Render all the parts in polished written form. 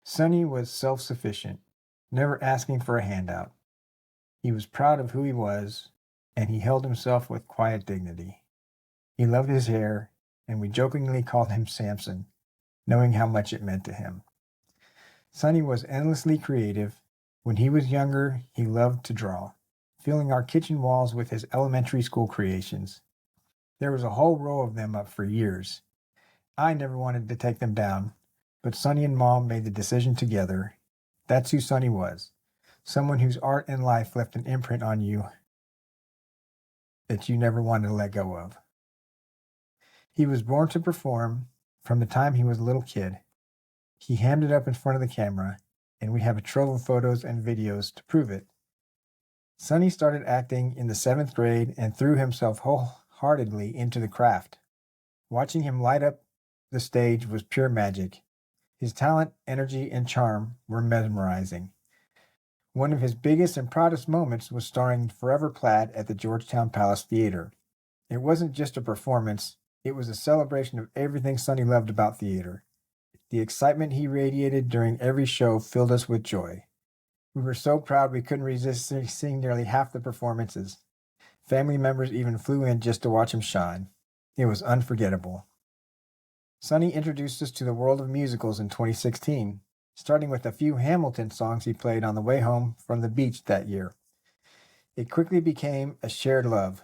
Sonny was self-sufficient, never asking for a handout. He was proud of who he was, and he held himself with quiet dignity. He loved his hair, and we jokingly called him Samson, knowing how much it meant to him. Sonny was endlessly creative. When he was younger, he loved to draw, filling our kitchen walls with his elementary school creations. There was a whole row of them up for years. I never wanted to take them down, but Sonny and Mom made the decision together. That's who Sonny was, someone whose art and life left an imprint on you that you never wanted to let go of. He was born to perform from the time he was a little kid. He hammed it up in front of the camera, and we have a trove of photos and videos to prove it. Sonny started acting in the 7th grade and threw himself wholeheartedly into the craft. Watching him light up the stage was pure magic. His talent, energy, and charm were mesmerizing. One of his biggest and proudest moments was starring Forever Plaid at the Georgetown Palace Theater. It wasn't just a performance, it was a celebration of everything Sonny loved about theater. The excitement he radiated during every show filled us with joy. We were so proud we couldn't resist seeing nearly half the performances. Family members even flew in just to watch him shine. It was unforgettable. Sonny introduced us to the world of musicals in 2016, starting with a few Hamilton songs he played on the way home from the beach that year. It quickly became a shared love.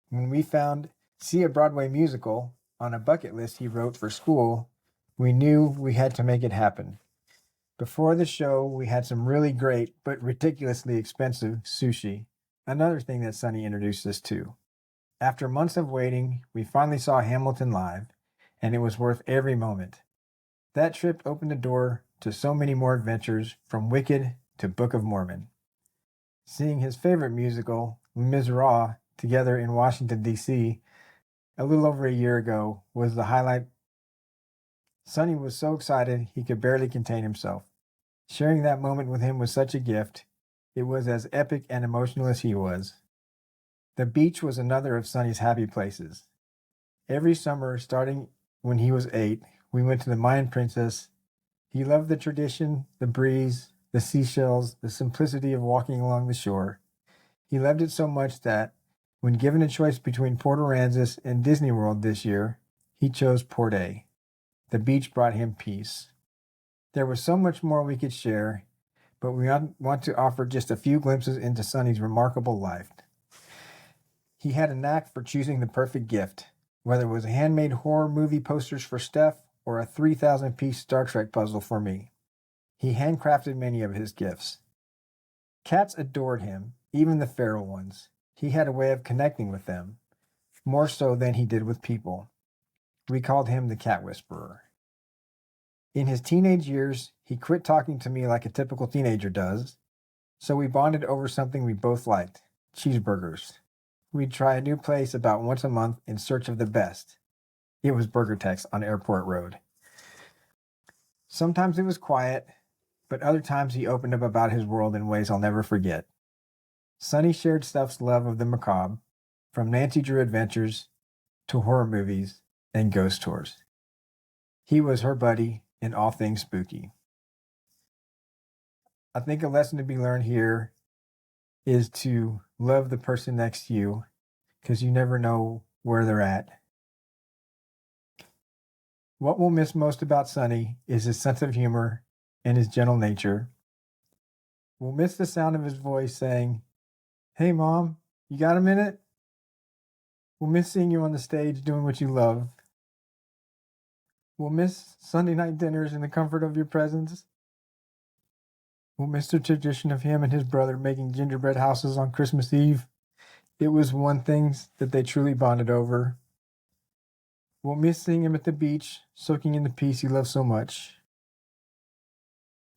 When we found See a Broadway Musical on a bucket list he wrote for school, we knew we had to make it happen. Before the show, we had some really great but ridiculously expensive sushi, another thing that Sonny introduced us to. After months of waiting, we finally saw Hamilton live, and it was worth every moment. That trip opened the door to so many more adventures, from Wicked to Book of Mormon. Seeing his favorite musical, Les Miserables, together in Washington, D.C., a little over a year ago, was the highlight. Sonny was so excited he could barely contain himself. Sharing that moment with him was such a gift. It was as epic and emotional as he was. The beach was another of Sonny's happy places. Every summer, starting when he was 8, we went to the Mayan Princess. He loved the tradition, the breeze, the seashells, the simplicity of walking along the shore. He loved it so much that, when given a choice between Port Aransas and Disney World this year, he chose Port A. The beach brought him peace. There was so much more we could share, but we want to offer just a few glimpses into Sonny's remarkable life. He had a knack for choosing the perfect gift, whether it was handmade horror movie posters for Steph or a 3,000-piece Star Trek puzzle for me. He handcrafted many of his gifts. Cats adored him, even the feral ones. He had a way of connecting with them, more so than he did with people. We called him the Cat Whisperer. In his teenage years, he quit talking to me like a typical teenager does, so we bonded over something we both liked: cheeseburgers. We'd try a new place about once a month in search of the best. It was Burger Tex on Airport Road. Sometimes it was quiet, but other times he opened up about his world in ways I'll never forget. Sonny shared Steph's love of the macabre, from Nancy Drew adventures to horror movies and ghost tours. He was her buddy in all things spooky. I think a lesson to be learned here is to love the person next to you, because you never know where they're at. What we'll miss most about Sonny is his sense of humor and his gentle nature. We'll miss the sound of his voice saying, "Hey, Mom, you got a minute?" We'll miss seeing you on the stage doing what you love. We'll miss Sunday night dinners in the comfort of your presence. We'll miss the tradition of him and his brother making gingerbread houses on Christmas Eve. It was one thing that they truly bonded over. We'll miss seeing him at the beach, soaking in the peace he loved so much.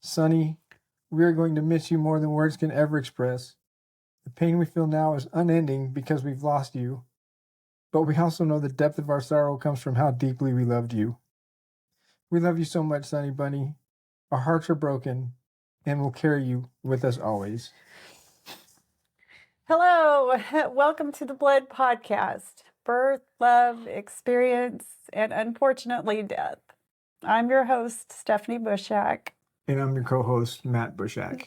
Sonny, we are going to miss you more than words can ever express. The pain we feel now is unending because we've lost you, but we also know the depth of our sorrow comes from how deeply we loved you. We love you so much, Sonny Bunny. Our hearts are broken, and we'll carry you with us always. Hello, welcome to the Blood Podcast: Birth, Love, Experience, and Unfortunately Death. I'm your host, Stephanie Bushak. And I'm your co-host, Matt Bushak.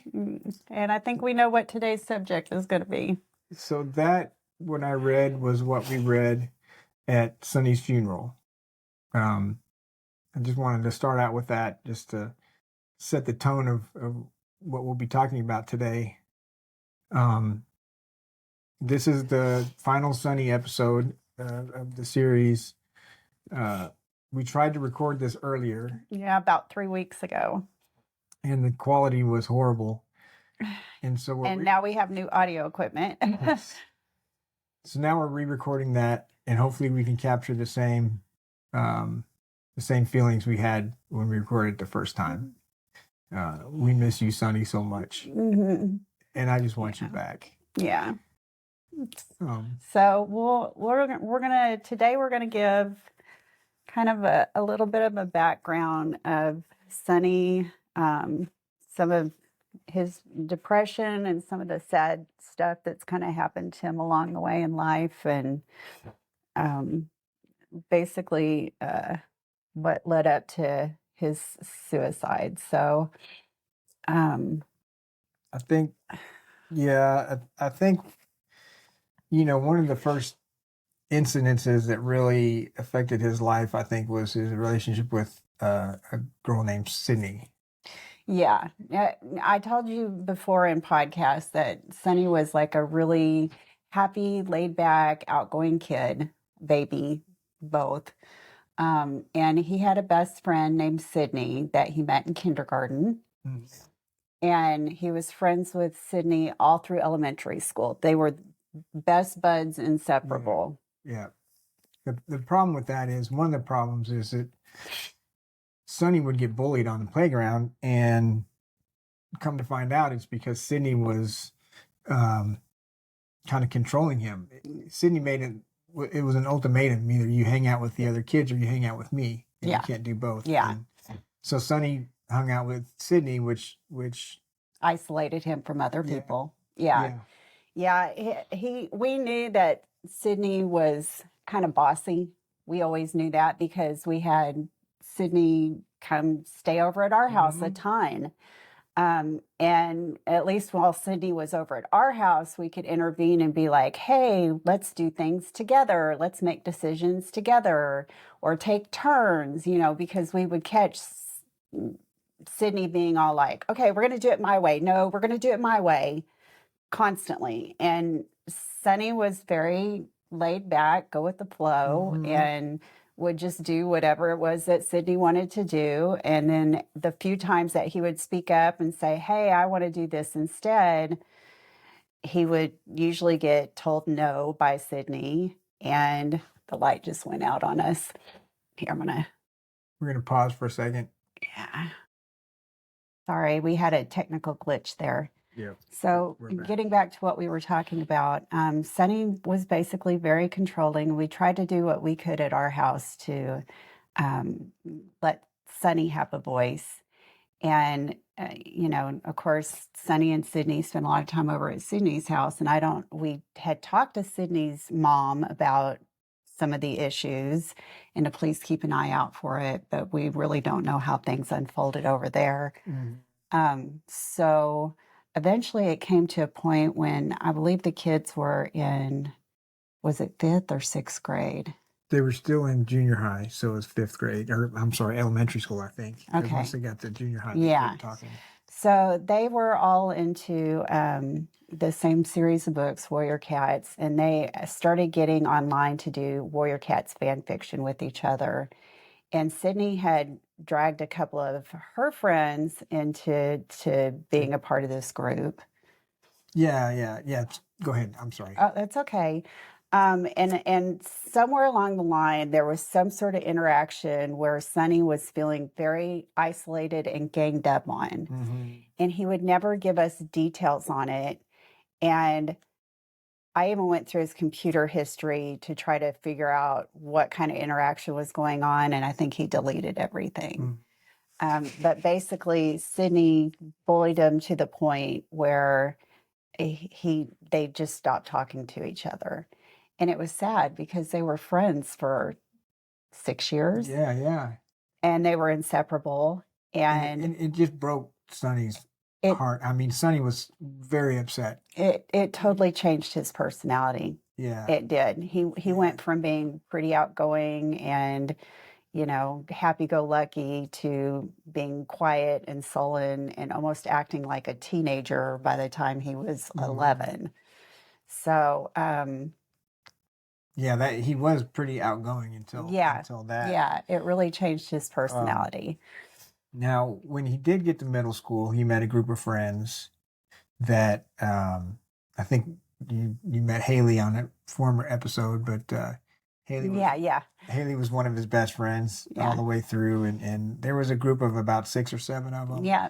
And I think we know what today's subject is going to be. So that, what I read, was what we read at Sonny's funeral. I just wanted to start out with that, just to set the tone of what we'll be talking about today. This is the final Sonny episode of the series. We tried to record this earlier. Yeah, about 3 weeks ago. And the quality was horrible. And so now we have new audio equipment. So now we're re-recording that, and hopefully we can capture the same feelings we had when we recorded the first time. We miss you, Sonny, so much, and I just want you back. Yeah. So we're gonna give kind of a little bit of a background of Sonny, some of his depression and some of the sad stuff that's kind of happened to him along the way in life, and basically what led up to his suicide. So I think one of the first incidences that really affected his life, I think, was his relationship with a girl named Sydney. Yeah. I told you before in podcasts that Sonny was like a really happy, laid back, outgoing kid, baby, both. And he had a best friend named Sydney that he met in kindergarten. And he was friends with Sydney all through elementary school. They were best buds, inseparable. Yeah. The problem with that is, one of the problems is that Sonny would get bullied on the playground, and come to find out it's because Sydney was kind of controlling him. Sydney made it was an ultimatum: either you hang out with the other kids or you hang out with me. And you can't do both. Yeah. And so Sonny hung out with Sydney, which isolated him from other people. Yeah. We knew that Sydney was kind of bossy. We always knew that because we had Sydney come stay over at our house a ton. And at least while Sydney was over at our house, we could intervene and be like, hey, let's do things together. Let's make decisions together, or take turns, because we would catch Sydney being all like, okay, we're going to do it my way. No, we're going to do it my way, constantly. And Sonny was very laid back, go with the flow, and would just do whatever it was that Sydney wanted to do. And then the few times that he would speak up and say, hey, I want to do this instead, he would usually get told no by Sydney, and the light just went out on us. Here, we're gonna pause for a second. Yeah. Sorry, we had a technical glitch there. Yeah. So getting back to what we were talking about, Sonny was basically very controlling. We tried to do what we could at our house to let Sonny have a voice. And, of course, Sonny and Sydney spent a lot of time over at Sydney's house. And we had talked to Sydney's mom about some of the issues and to please keep an eye out for it. But we really don't know how things unfolded over there. So eventually it came to a point when I believe the kids were in, was it 5th or 6th grade? They were still in junior high, so it was 5th grade, or I'm sorry, elementary school, I think. Okay. Once they got to junior high, they started talking. So they were all into the same series of books, Warrior Cats, and they started getting online to do Warrior Cats fan fiction with each other. And Sydney had dragged a couple of her friends into being a part of this group. Yeah. Go ahead. I'm sorry. Oh, that's okay. And somewhere along the line, there was some sort of interaction where Sonny was feeling very isolated and ganged up on. And he would never give us details on it. And I even went through his computer history to try to figure out what kind of interaction was going on. And I think he deleted everything. But basically, Sydney bullied him to the point where they just stopped talking to each other. And it was sad because they were friends for 6 years. Yeah. And they were inseparable. And it just broke Sonny's It heart. I mean, Sonny was very upset. it totally changed his personality. Yeah, It did. He yeah. went from being pretty outgoing and, happy-go-lucky to being quiet and sullen and almost acting like a teenager by the time he was Mhm. 11. So, Yeah, that he was pretty outgoing until yeah, until that. yeah, it really changed his Um, personality. Now, when he did get to middle school, he met a group of friends that I think you met Haley on a former episode, but Haley was Yeah, yeah, Haley was one of his best friends all yeah, the way through, and there was a group of about 6 or 7 of them. yeah.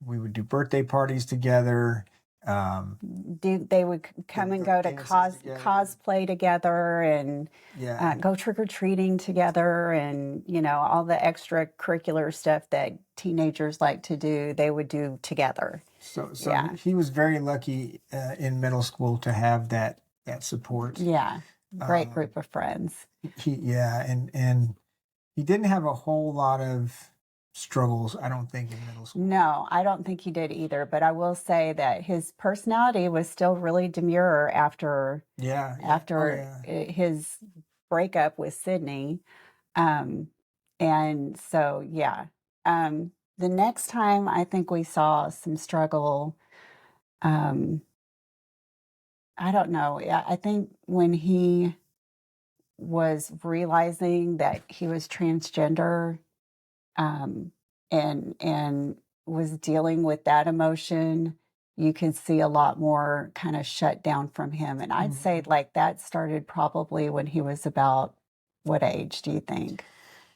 We would do birthday parties together. Um, They would they come would and go go to to dances together. cosplay together and Yeah. go trick or treating together, and all the extracurricular stuff that teenagers like to do. They would do together. So Yeah, he was very lucky in middle school to have that support. yeah, great Um, group of friends. yeah, and he didn't have a whole lot of struggles, I don't think, in middle school. No, I don't think he did either. But I will say that his personality was still really demure after Yeah, yeah, oh after yeah. his breakup with Sydney. Um, and so, yeah. The next time I think we saw some struggle, um, I don't know. Yeah, I think when he was realizing that he was transgender, um, and was dealing with that emotion, you could see a lot more kind of shut down from him. And I'd say Mhm. like that started probably when he was about what age do you think?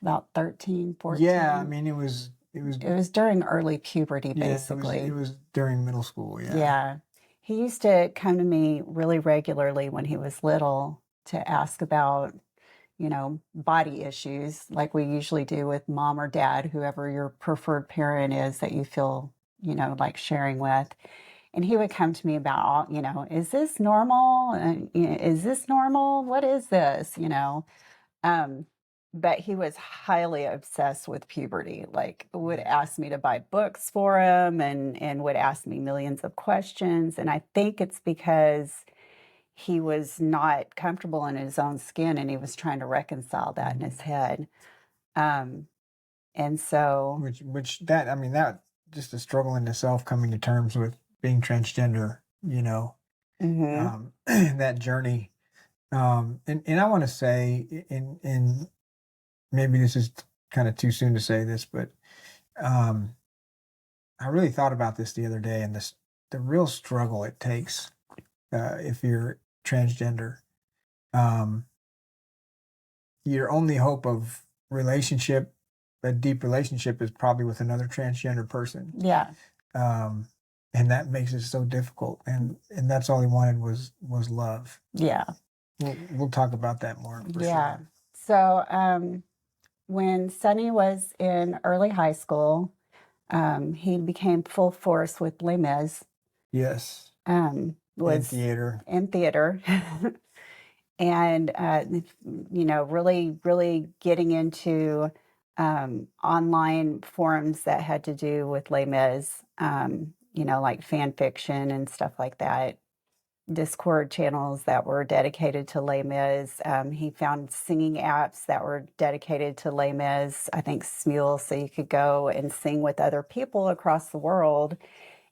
About 13, Yeah, I 14? mean it was It was during early puberty, yeah, it basically. was during middle school, yeah. Yeah. He used to come to me really regularly when he was little to ask about, body issues like we usually do with mom or dad, whoever your preferred parent is that you feel, like sharing with. And he would come to me about, is this normal? Is this normal? What is this? Um, but he was highly obsessed with puberty, like would Yeah. ask me to buy books for him and would ask me millions of questions. And I think it's because he was not comfortable in his own skin and he was trying to reconcile that in his Mhm. head. Um, and so, Which that I mean that just a struggle in itself coming to terms with being transgender, mhm, that journey. And I want to say in maybe this is kind of too soon to say this, but um, I really thought about this the other day, and this the real struggle it takes if you're transgender. Um, your only hope of relationship, a deep relationship, is probably with another transgender person, yeah, um, and that makes it so difficult. And that's all he wanted was love. yeah, We'll talk about that more for yeah. sure. So, when Sonny was in early high school, he became full force with Les Mis, Yes, in was theater. in theater. And really really getting into online forums that had to do with Les Mis, like fan fiction and stuff like that, Discord channels that were dedicated to Les Mis. He found singing apps that were dedicated to Les Mis, I think Smule, so you could go and sing with other people across the world.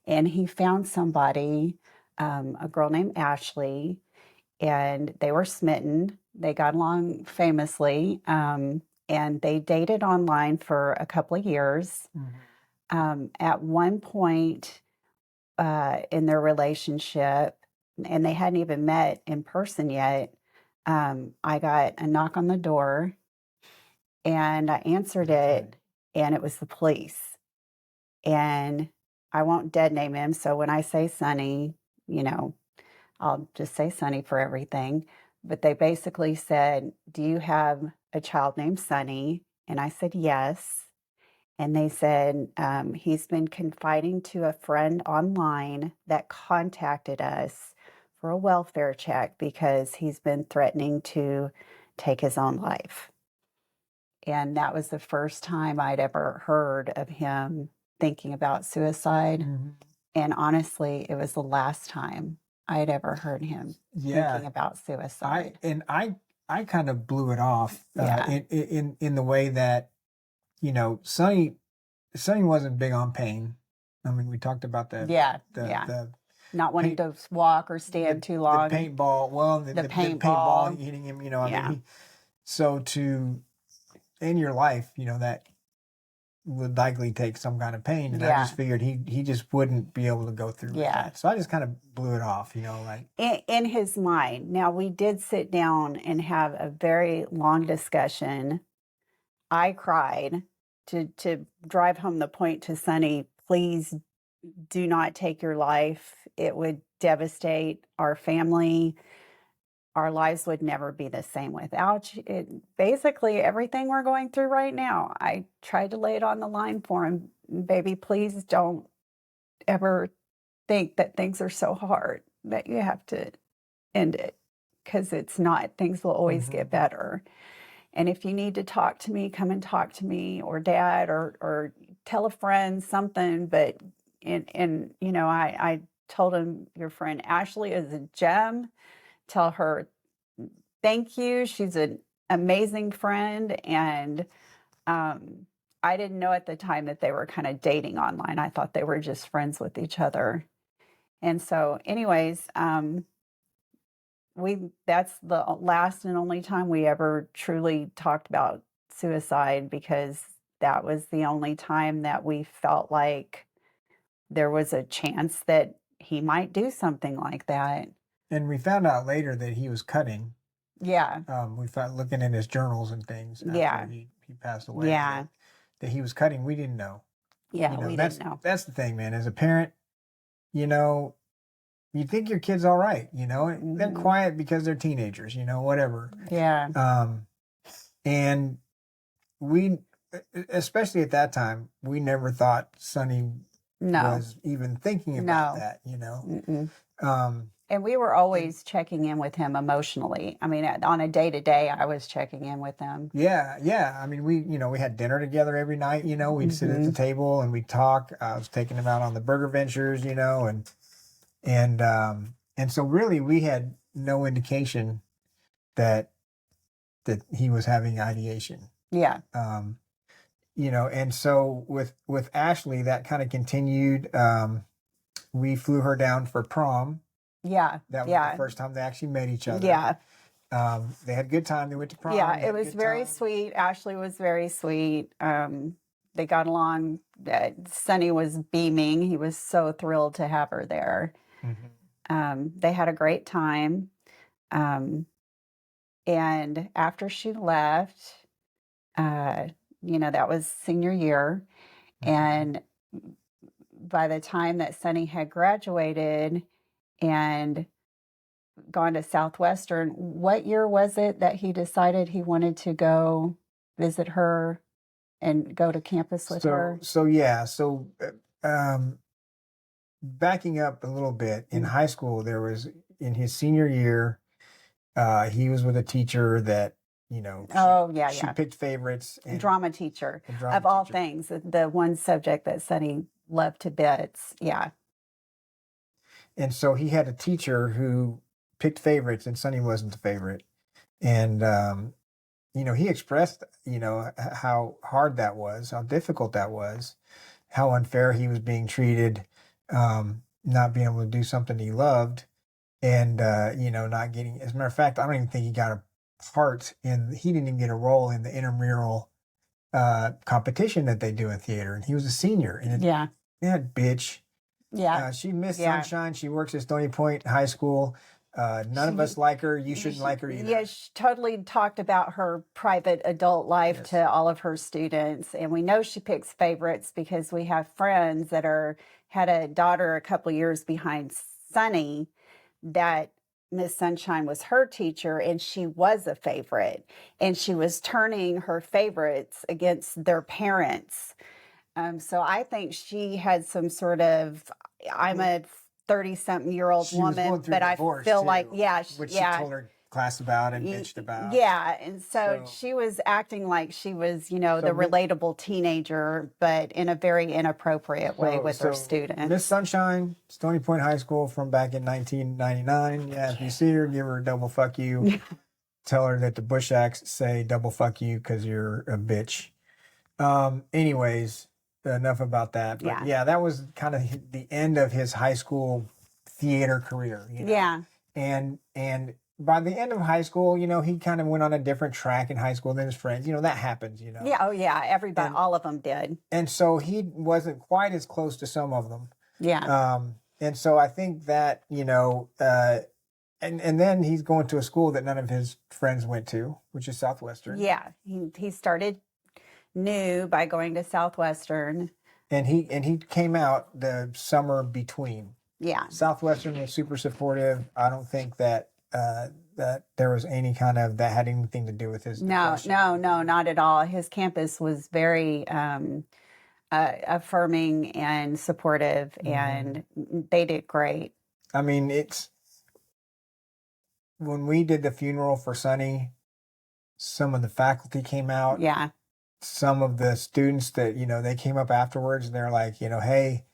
And he found somebody, a girl named Ashley, and they were smitten. They got along famously, and they dated online for a couple of years. Mhm. At one point in their relationship, and they hadn't even met in person yet, I got a knock on the door, and I answered Okay. it, and it was the police. And I won't dead name him, so when I say Sonny, you know, I'll just say Sonny for everything. But they basically said, "Do you have a child named Sonny?" And I said, "Yes." And they said, "He's been confiding to a friend online that contacted us for a welfare check because he's been threatening to take his own life." And that was the first time I'd ever heard of him thinking about suicide. Mhm. And honestly, it was the last time I had ever heard him Yeah, thinking about I suicide. and I kind of blew it off Yeah. in the way that, Sonny wasn't big on pain. I mean, we talked about Yeah. the Yeah. the Not wanting paint to walk or stand too the long. paintball. Well, The the paintball paintball. hitting him. I mean, Yeah. so to in your life, that would likely take some kind of pain, and I just Yeah. figured he just wouldn't be able to go through with Yeah. that. So I just kind of blew it off, like. In his mind. Now, we did sit down and have a very long discussion. I cried to drive home the point to Sonny, please do not take your life. It would devastate our family. Our lives would never be the same without you. Basically, everything we're going through right now, I tried to lay it on the line for him. Baby, please don't ever think that things are so hard that you have to end it, because it's not. Things will always Hmm. get better. And if you need to talk to me, come and talk to me, or dad, or tell a friend something. But I told him, your friend Ashley is a gem. Tell her thank you. She's an amazing friend. And I didn't know at the time that they were kind of dating online. I thought they were just friends with each other. And so, anyways, that's the last and only time we ever truly talked about suicide, because that was the only time that we felt like there was a chance that he might do something like that. And we found out later that he was cutting. Yeah. We found, looking in his journals and things after Yeah. he passed away, Yeah. that he was cutting. We didn't know. Yeah, we That's didn't know. the thing, man. As a parent, you know, you think your kid's all right. They're Mhm. quiet because they're teenagers. Whatever. Yeah. And we, especially at that time, we never thought Sonny No. was even thinking about No. that. Mm-mm. Um, And we were and always checking in with him emotionally. I mean, on a day to day, I was checking in with him. yeah. I mean, we had dinner together every night. We'd sit at the Hmm. table and we'd talk. I was taking him out on the burger ventures. And so really we had no indication that he was having ideation. Yeah. Um, and so with Ashley, that kind of continued. We flew her down for prom. Yeah. That was the Yeah. first time they actually met each other. Yeah. They had a good time. They went to prom. Yeah. They It had a was good very time. sweet. Ashley was very sweet. They got along. Sonny was beaming. He was so thrilled to have her there. They had a great time. Um, and after she left, uh, that was senior year. Mhm. And by the time that Sonny had graduated and gone to Southwestern, what year was it that he decided he wanted to go visit her and go to campus with her? Um, backing up a little bit, in Mm. high school, there was, in his senior year, he was with a teacher that, Oh, yeah, she yeah. picked favorites, and Drama teacher, a drama of all teacher. things, the one subject that Sonny loved to bits. Yeah. And so he had a teacher who picked favorites, and Sonny wasn't the favorite. And, he expressed, how hard that was, how difficult that was, how unfair he was being treated, not being able to do something he loved, and, not getting, as a matter of fact, I don't even think he got a part he didn't even get a role in the intramural competition that they do in theater. And he was a senior, and Yeah. that bitch. Yeah. She missed Yeah. Sunshine. She works at Stony Point High School. None of us like her. You shouldn't like her either. Yeah, she totally talked about her private adult life Yes. to all of her students. And we know she picks favorites because we have friends that had a daughter a couple of years behind Sonny, that Miss Sunshine was her teacher and she was a favorite. And she was turning her favorites against their parents. So I think she had some sort of, I'm a 30-something-year-old She was going woman, through but I divorce feel too, like, yeah, which yeah. she told her class about and bitched about. Yeah, and so So, she was acting like she was, you know, so the Miss, relatable teenager, but in a very inappropriate way with her so Miss students. Sunshine, Stony Point High School from back in 1999. Yeah, if you see her, give her a double fuck you. Tell her that the Bush Acts say double fuck you because you're a bitch. Anyways, enough about that. But Yeah, yeah, that was kind of the end of his high school theater career, you know. yeah, And by the end of high school, you know, he kind of went on a different track in high school than his friends. You know, that happens, you know. yeah. Oh, yeah. Everybody, And all of them did. and so he wasn't quite as close to some of them. Yeah, And so I think that, you know, and then he's going to a school that none of his friends went to, which is Southwestern. yeah. He started new by going to Southwestern. And he came out the summer between. Yeah, Southwestern was super supportive. I don't think that that there was any kind of that had anything to do with his no, depression. no, not at all. His campus was very affirming and supportive, and they did great. I mean, it's when we did the funeral for Sonny, some of the faculty came out. Yeah, Some of the students that, you know, they came up afterwards and they're like, you know, hey,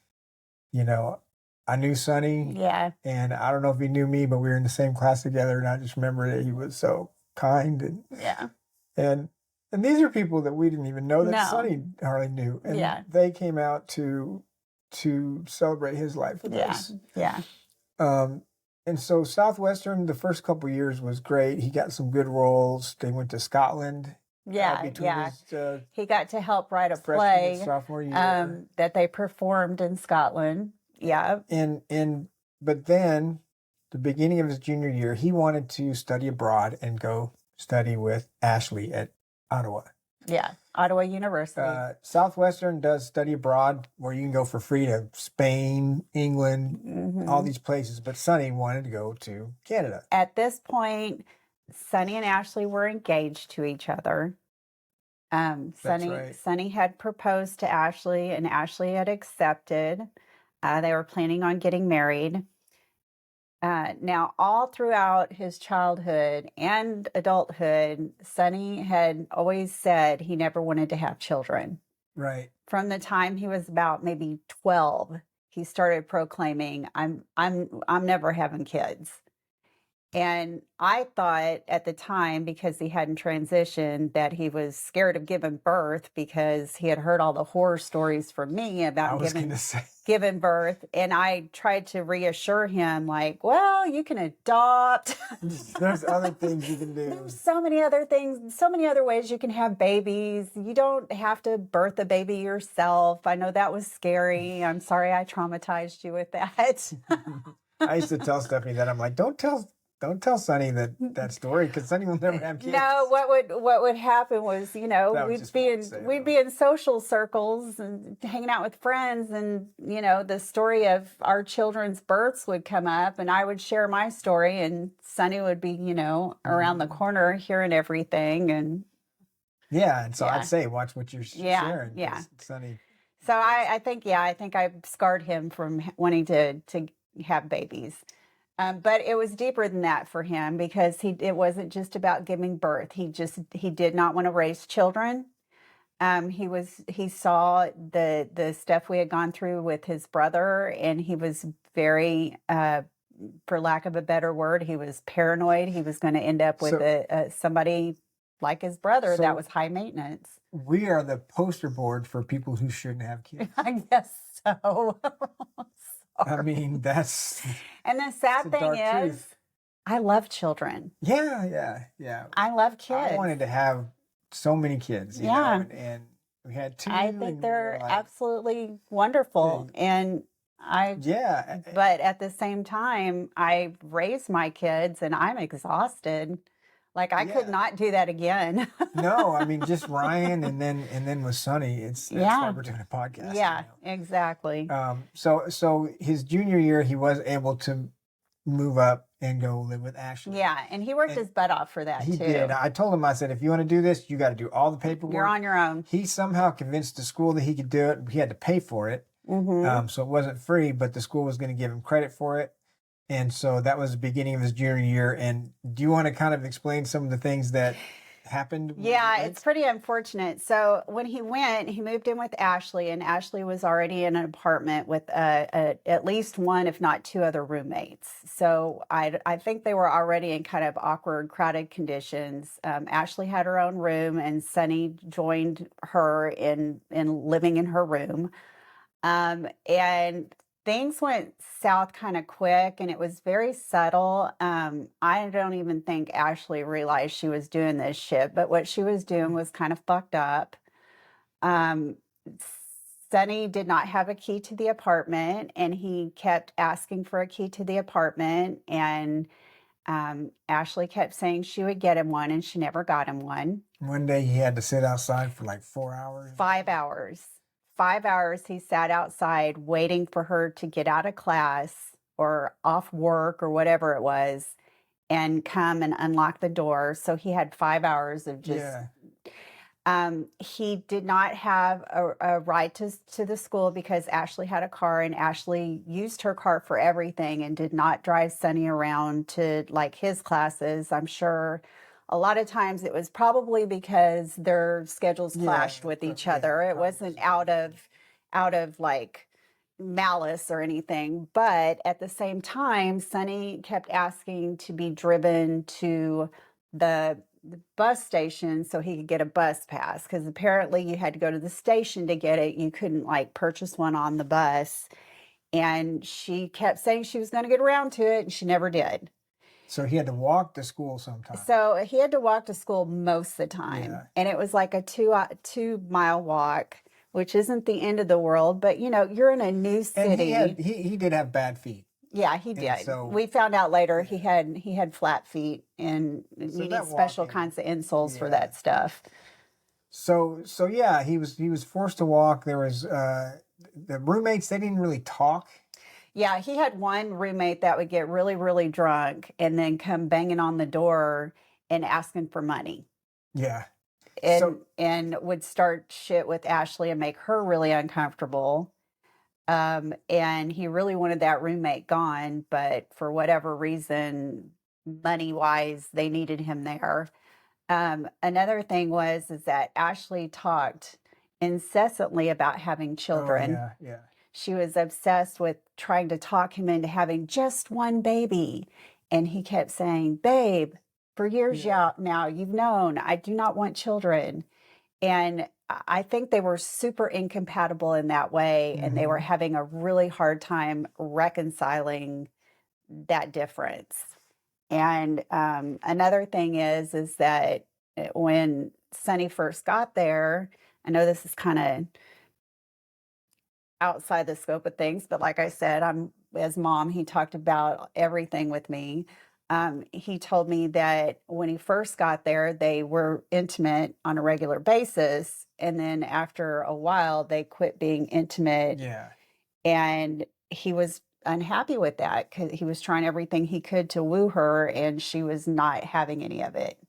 you know, I knew Sonny yeah, and I don't know if he knew me, but we were in the same class together. And I just remember that he was so kind yeah, and these are people that we didn't even know that No. Sonny hardly knew. And Yeah. they came out to celebrate his life with yeah, us. yeah, And so Southwestern, the first couple of years was great. He got some good roles. They went to Scotland. yeah, Between yeah. his He got to help write a freshman and play sophomore year. that they performed in Scotland. Yeah, But then the beginning of his junior year, he wanted to study abroad and go study with Ashley at Ottawa. yeah. Ottawa University. Southwestern does study abroad where you can go for free to Spain, England, Mhm. all these places. But Sonny wanted to go to Canada. At this point, Sonny and Ashley were engaged to each other. That's right. Sonny had proposed to Ashley, and Ashley had accepted. They were planning on getting married. Now, all throughout his childhood and adulthood, Sonny had always said he never wanted to have children. Right. From the time he was about maybe 12, he started proclaiming, I'm never having kids." And I thought at the time, because he hadn't transitioned, that he was scared of giving birth because he had heard all the horror stories from me I about was going to say. giving birth. And I tried to reassure him, like, well, you can adopt. There's other things you can do. There's so many other things, so many other ways you can have babies. You don't have to birth a baby yourself. I know that was scary. I'm sorry I traumatized you with that. I used to tell Stephanie that I'm like, don't tell Sonny that story because Sonny will never have kids. No, what would happen was, you know, That was just fun to say, we'd though. be in social circles and hanging out with friends, and you know, the story of our children's births would come up, and I would share my story, and Sonny would be, you know, around the corner hearing everything, and Yeah, and so Yeah. I'd say, watch what you're Yeah, sharing. 'cause yeah. Sonny. so I think I scarred him from wanting to have babies. But it was deeper than that for him because it wasn't just about giving birth. He did not want to raise children. He saw the stuff we had gone through with his brother, and he was very, for lack of a better word, he was paranoid. He was going to end up with So- somebody like his brother So- that was high maintenance. We are the poster board for people who shouldn't have kids. I guess so. I mean, that's And the sad the thing dark is, truth. I love children. yeah. I love kids. I wanted to have so many kids, you Yeah. know, and we had two. I and think we they're were like, absolutely wonderful. And yeah. but at the same time, I raised my kids and I'm exhausted. Like I could Yeah. not do that again. No, I mean just Ryan and then with Sonny, that's why Yeah. we're doing a podcast. Yeah, you exactly. know. So his junior year, he was able to move up and go live with Ashley. Yeah, and he worked And his butt off for that He too. did. I told him, I said, if you want to do this, you got to do all the paperwork. You're on your own. He somehow convinced the school that he could do it. He had to pay for it. Mm-hmm. So it wasn't free, but the school was going to give him credit for it. And so that was the beginning of his junior year. And do you want to kind of explain some of the things that happened when he Yeah, it's went? pretty unfortunate. So when he went, he moved in with Ashley, and Ashley was already in an apartment with at least one, if not two other roommates. So I think they were already in kind of awkward, crowded conditions. Ashley had her own room, and Sonny joined her in living in her room. And things went south kind of quick and it was very subtle. I don't even think Ashley realized she was doing this shit, but what she was doing was kind of fucked up. Um, Sonny did not have a key to the apartment and he kept asking for a key to the apartment. And Ashley kept saying she would get him one and she never got him one. One day he had to sit outside for like 4 hours. 5 hours. 5 hours he sat outside waiting for her to get out of class or off work or whatever it was and come and unlock the door. So he had 5 hours of just Yeah. he did not have a ride to the school because Ashley had a car and Ashley used her car for everything and did not drive Sonny around to like his classes. I'm sure a lot of times it was probably because their schedules clashed with each other. It wasn't out of like malice or anything, but at the same time, Sonny kept asking to be driven to the bus station so he could get a bus pass because apparently you had to go to the station to get it. You couldn't like purchase one on the bus. And she kept saying she was going to get around to it and she never did. So he had to walk to school sometimes. So he had to walk to school most of the time. Yeah. And it was like a 2 mile walk, which isn't the end of the world, but you know, you're in a new And city. he did have bad feet. Yeah, he And did. so We found out later he yeah. had flat feet and So needed that special walking, kinds of insoles for yeah. that stuff. So yeah, he was forced to walk. There was the roommates, they didn't really talk. Yeah, he had one roommate that would get really, really drunk and then come banging on the door and asking for money. Yeah. And So and would start shit with Ashley and make her really uncomfortable. And he really wanted that roommate gone, but for whatever reason, money wise, they needed him there. Another thing was is that Ashley talked incessantly about having oh children. yeah. She was obsessed with trying to talk him into having just one baby. And he kept saying, babe, for years Yeah. now, you've known I do not want children. And I think they were super incompatible in that way. And they were Mhm. having a really hard time reconciling that difference. And another thing is that when Sonny first got there, I know this is kind of outside the scope of things, but like I said, I'm as mom, he talked about everything with me. He told me that when he first got there, they were intimate on a regular basis. And then after a while, they quit being intimate. Yeah. And he was unhappy with that because he was trying everything he could to woo her and she was not having any of it,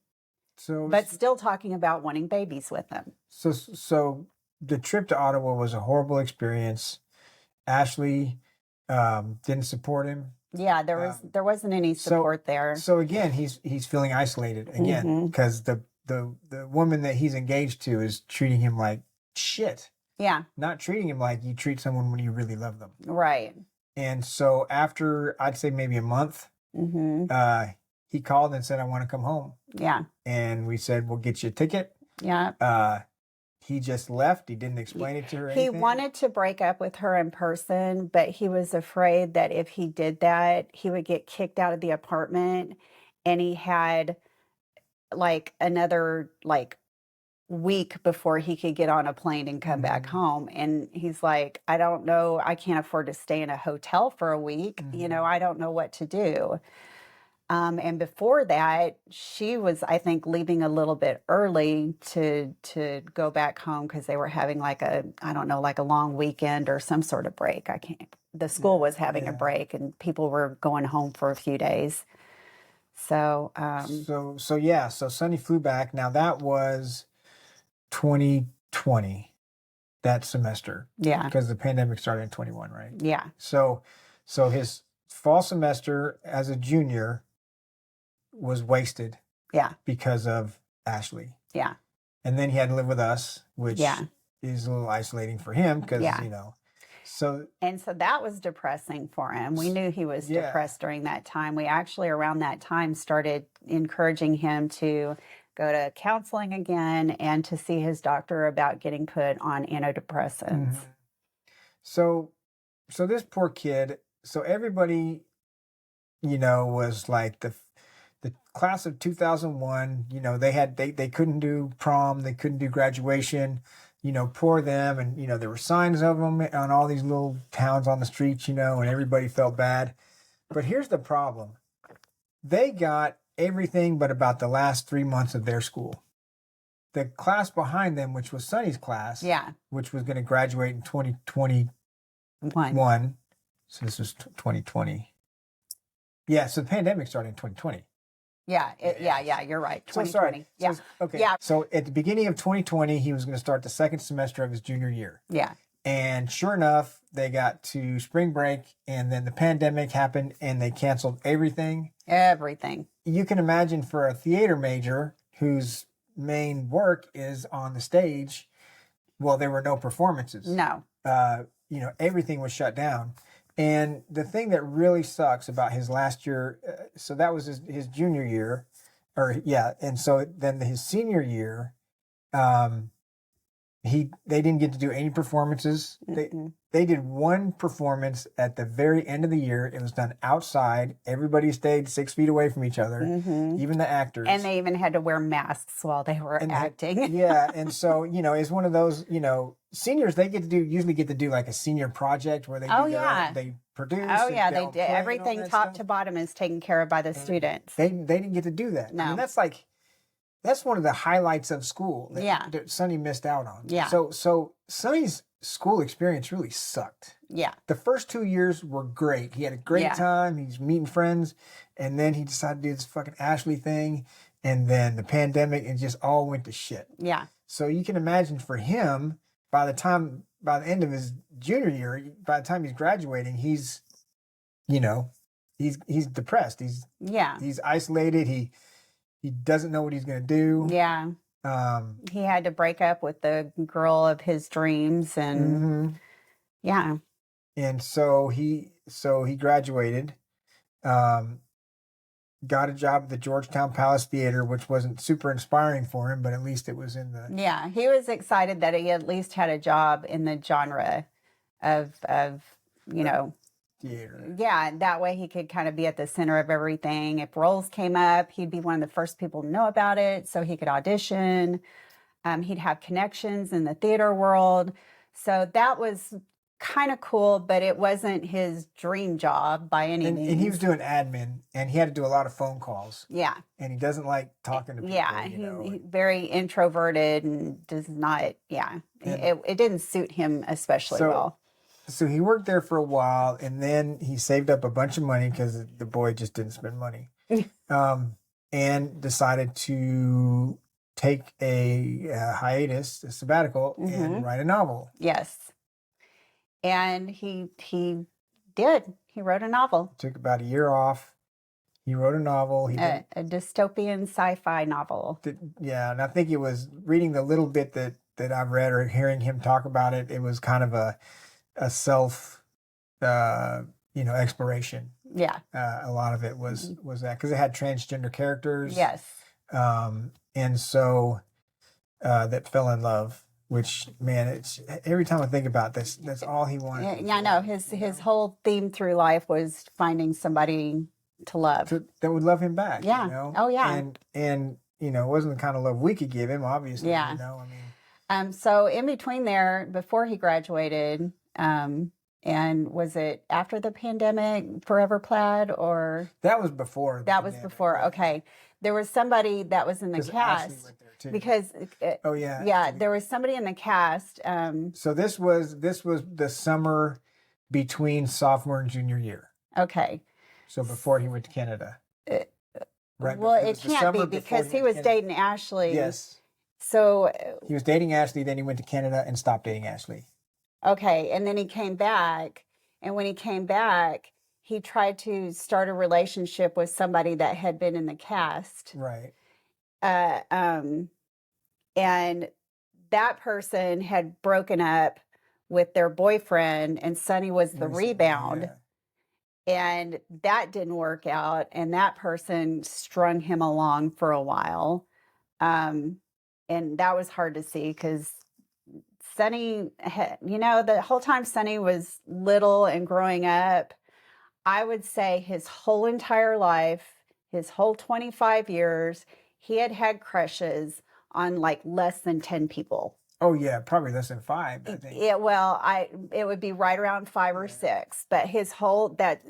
So but still talking about wanting babies with him. so the trip to Ottawa was a horrible experience. Ashley didn't support him. Yeah, Um, there wasn't any so support there. so again, he's feeling isolated again Mhm. because the woman that he's engaged to is treating him like shit. Yeah, Not treating him like you treat someone when you really love them. right. And so after I'd say maybe a month, Mhm. he called and said, I want to come home. Yeah. And we said, we'll get you a ticket. Yeah. He just left. He didn't explain it to her. He Anything. wanted to break up with her in person, but he was afraid that if he did that, he would get kicked out of the apartment. And he had like another like week before he could get on a plane and come back Mhm. home. And he's like, I don't know. I can't afford to stay in a hotel for a week. You know, Mhm. I don't know what to do. And before that, she was, I think, leaving a little bit early to go back home because they were having like a, I don't know, like a long weekend or some sort of break. I can't. The school was having a Yeah. break, and people were going home for a few days. So, So yeah. So Sonny flew back. Now that was 2020, that semester, yeah, because the pandemic started in 21, right? yeah, So his fall semester as a junior was wasted Yeah. because of Ashley. Yeah. And then he had to live with us, which Yeah. is a little isolating for him because, Yeah. you know, so And so that was depressing for him. We knew he was yeah. depressed during that time. We actually, around that time, started encouraging him to go to counseling again and to see his doctor about getting put on antidepressants. So this poor kid, so everybody, you know, was like the class of 2001, you know, they couldn't do prom, they couldn't do graduation, you know, poor them. And, you know, there were signs of them on all these little towns on the streets, you know, and everybody felt bad. But here's the problem. They got everything but about the last 3 months of their school. The class behind them, which was Sonny's class, Yeah. which was going to graduate in 2021. So this was 2020. Yeah, so the pandemic started in 2020. Yeah, you're right. So 2020. sorry. Okay. Yeah. So at the beginning of 2020, he was going to start the second semester of his junior year. Yeah. And sure enough, they got to spring break and then the pandemic happened and they canceled everything. Everything. You can imagine for a theater major whose main work is on the stage, well, there were no performances. No. You know, everything was shut down. And the thing that really sucks about his last year, so that was his junior year, and so then his senior year, they didn't get to do any performances. They did one performance at the very end of the year. It was done outside. Everybody stayed 6 feet away from each other, even the actors. And they even had to wear masks while they were acting. Yeah, and so, you know, it's one of those, you know, seniors, they usually get to do like a senior project where they they produce. Oh yeah, they did. Everything top to bottom is taken care of by the students. They didn't get to do that. No. I mean, that's one of the highlights of school that Sonny missed out on. Yeah. So Sonny's school experience really sucked. Yeah. The first 2 years were great. He had a great time. He's meeting friends. And then he decided to do this fucking Ashley thing. And then the pandemic, and just all went to shit. Yeah. So you can imagine for him, by the end of his junior year, by the time he's graduating, he's depressed. He's isolated. He doesn't know what he's going to do. Yeah. He had to break up with the girl of his dreams, and yeah. And so he graduated, got a job at the Georgetown Palace Theater, which wasn't super inspiring for him, but at least it was in the. Yeah, he was excited that he at least had a job in the genre of theater. Yeah, that way he could kind of be at the center of everything. If roles came up, he'd be one of the first people to know about it, so he could audition. He'd have connections in the theater world. So that was kind of cool, but it wasn't his dream job by any means. And he was doing admin, and he had to do a lot of phone calls. Yeah. And he doesn't like talking to people. Yeah, he's very introverted and does not, it didn't suit him especially well. So he worked there for a while, and then he saved up a bunch of money because the boy just didn't spend money, and decided to take a hiatus, a sabbatical, and write a novel. Yes, and he did. He wrote a novel. Took about a year off. He wrote a novel. A dystopian sci-fi novel. And I think it was reading the little bit that I've read or hearing him talk about it. It was kind of a self, exploration. Yeah. A lot of it was that because it had transgender characters. Yes. And so that fell in love. Which, man, it's every time I think about this, that's all he wanted. Yeah, I know. His whole theme through life was finding somebody to love that would love him back. Yeah. You know? Oh yeah. And it wasn't the kind of love we could give him, obviously. Yeah. I mean. So in between there, before he graduated, and was it after the pandemic, Forever Plaid, or that was before? That was before. Okay, there was somebody that was in the cast because. There was somebody in the cast. So this was the summer between sophomore and junior year. Okay. So before he went to Canada. Right. Well, it can't be because he was dating Ashley. Yes. So he was dating Ashley, then he went to Canada and stopped dating Ashley. Okay, and then he came back, and when he came back, he tried to start a relationship with somebody that had been in the cast. Right. Uh, um, and that person had broken up with their boyfriend, and Sonny was the Recently, rebound. yeah. And that didn't work out. And that person strung him along for a while. And that was hard to see because Sonny, the whole time Sonny was little and growing up, I would say his whole entire life, his whole 25 years, he had had crushes on like less than 10 people. Oh yeah, probably less than 5, I think. It would be right around 5 or 6, but his whole that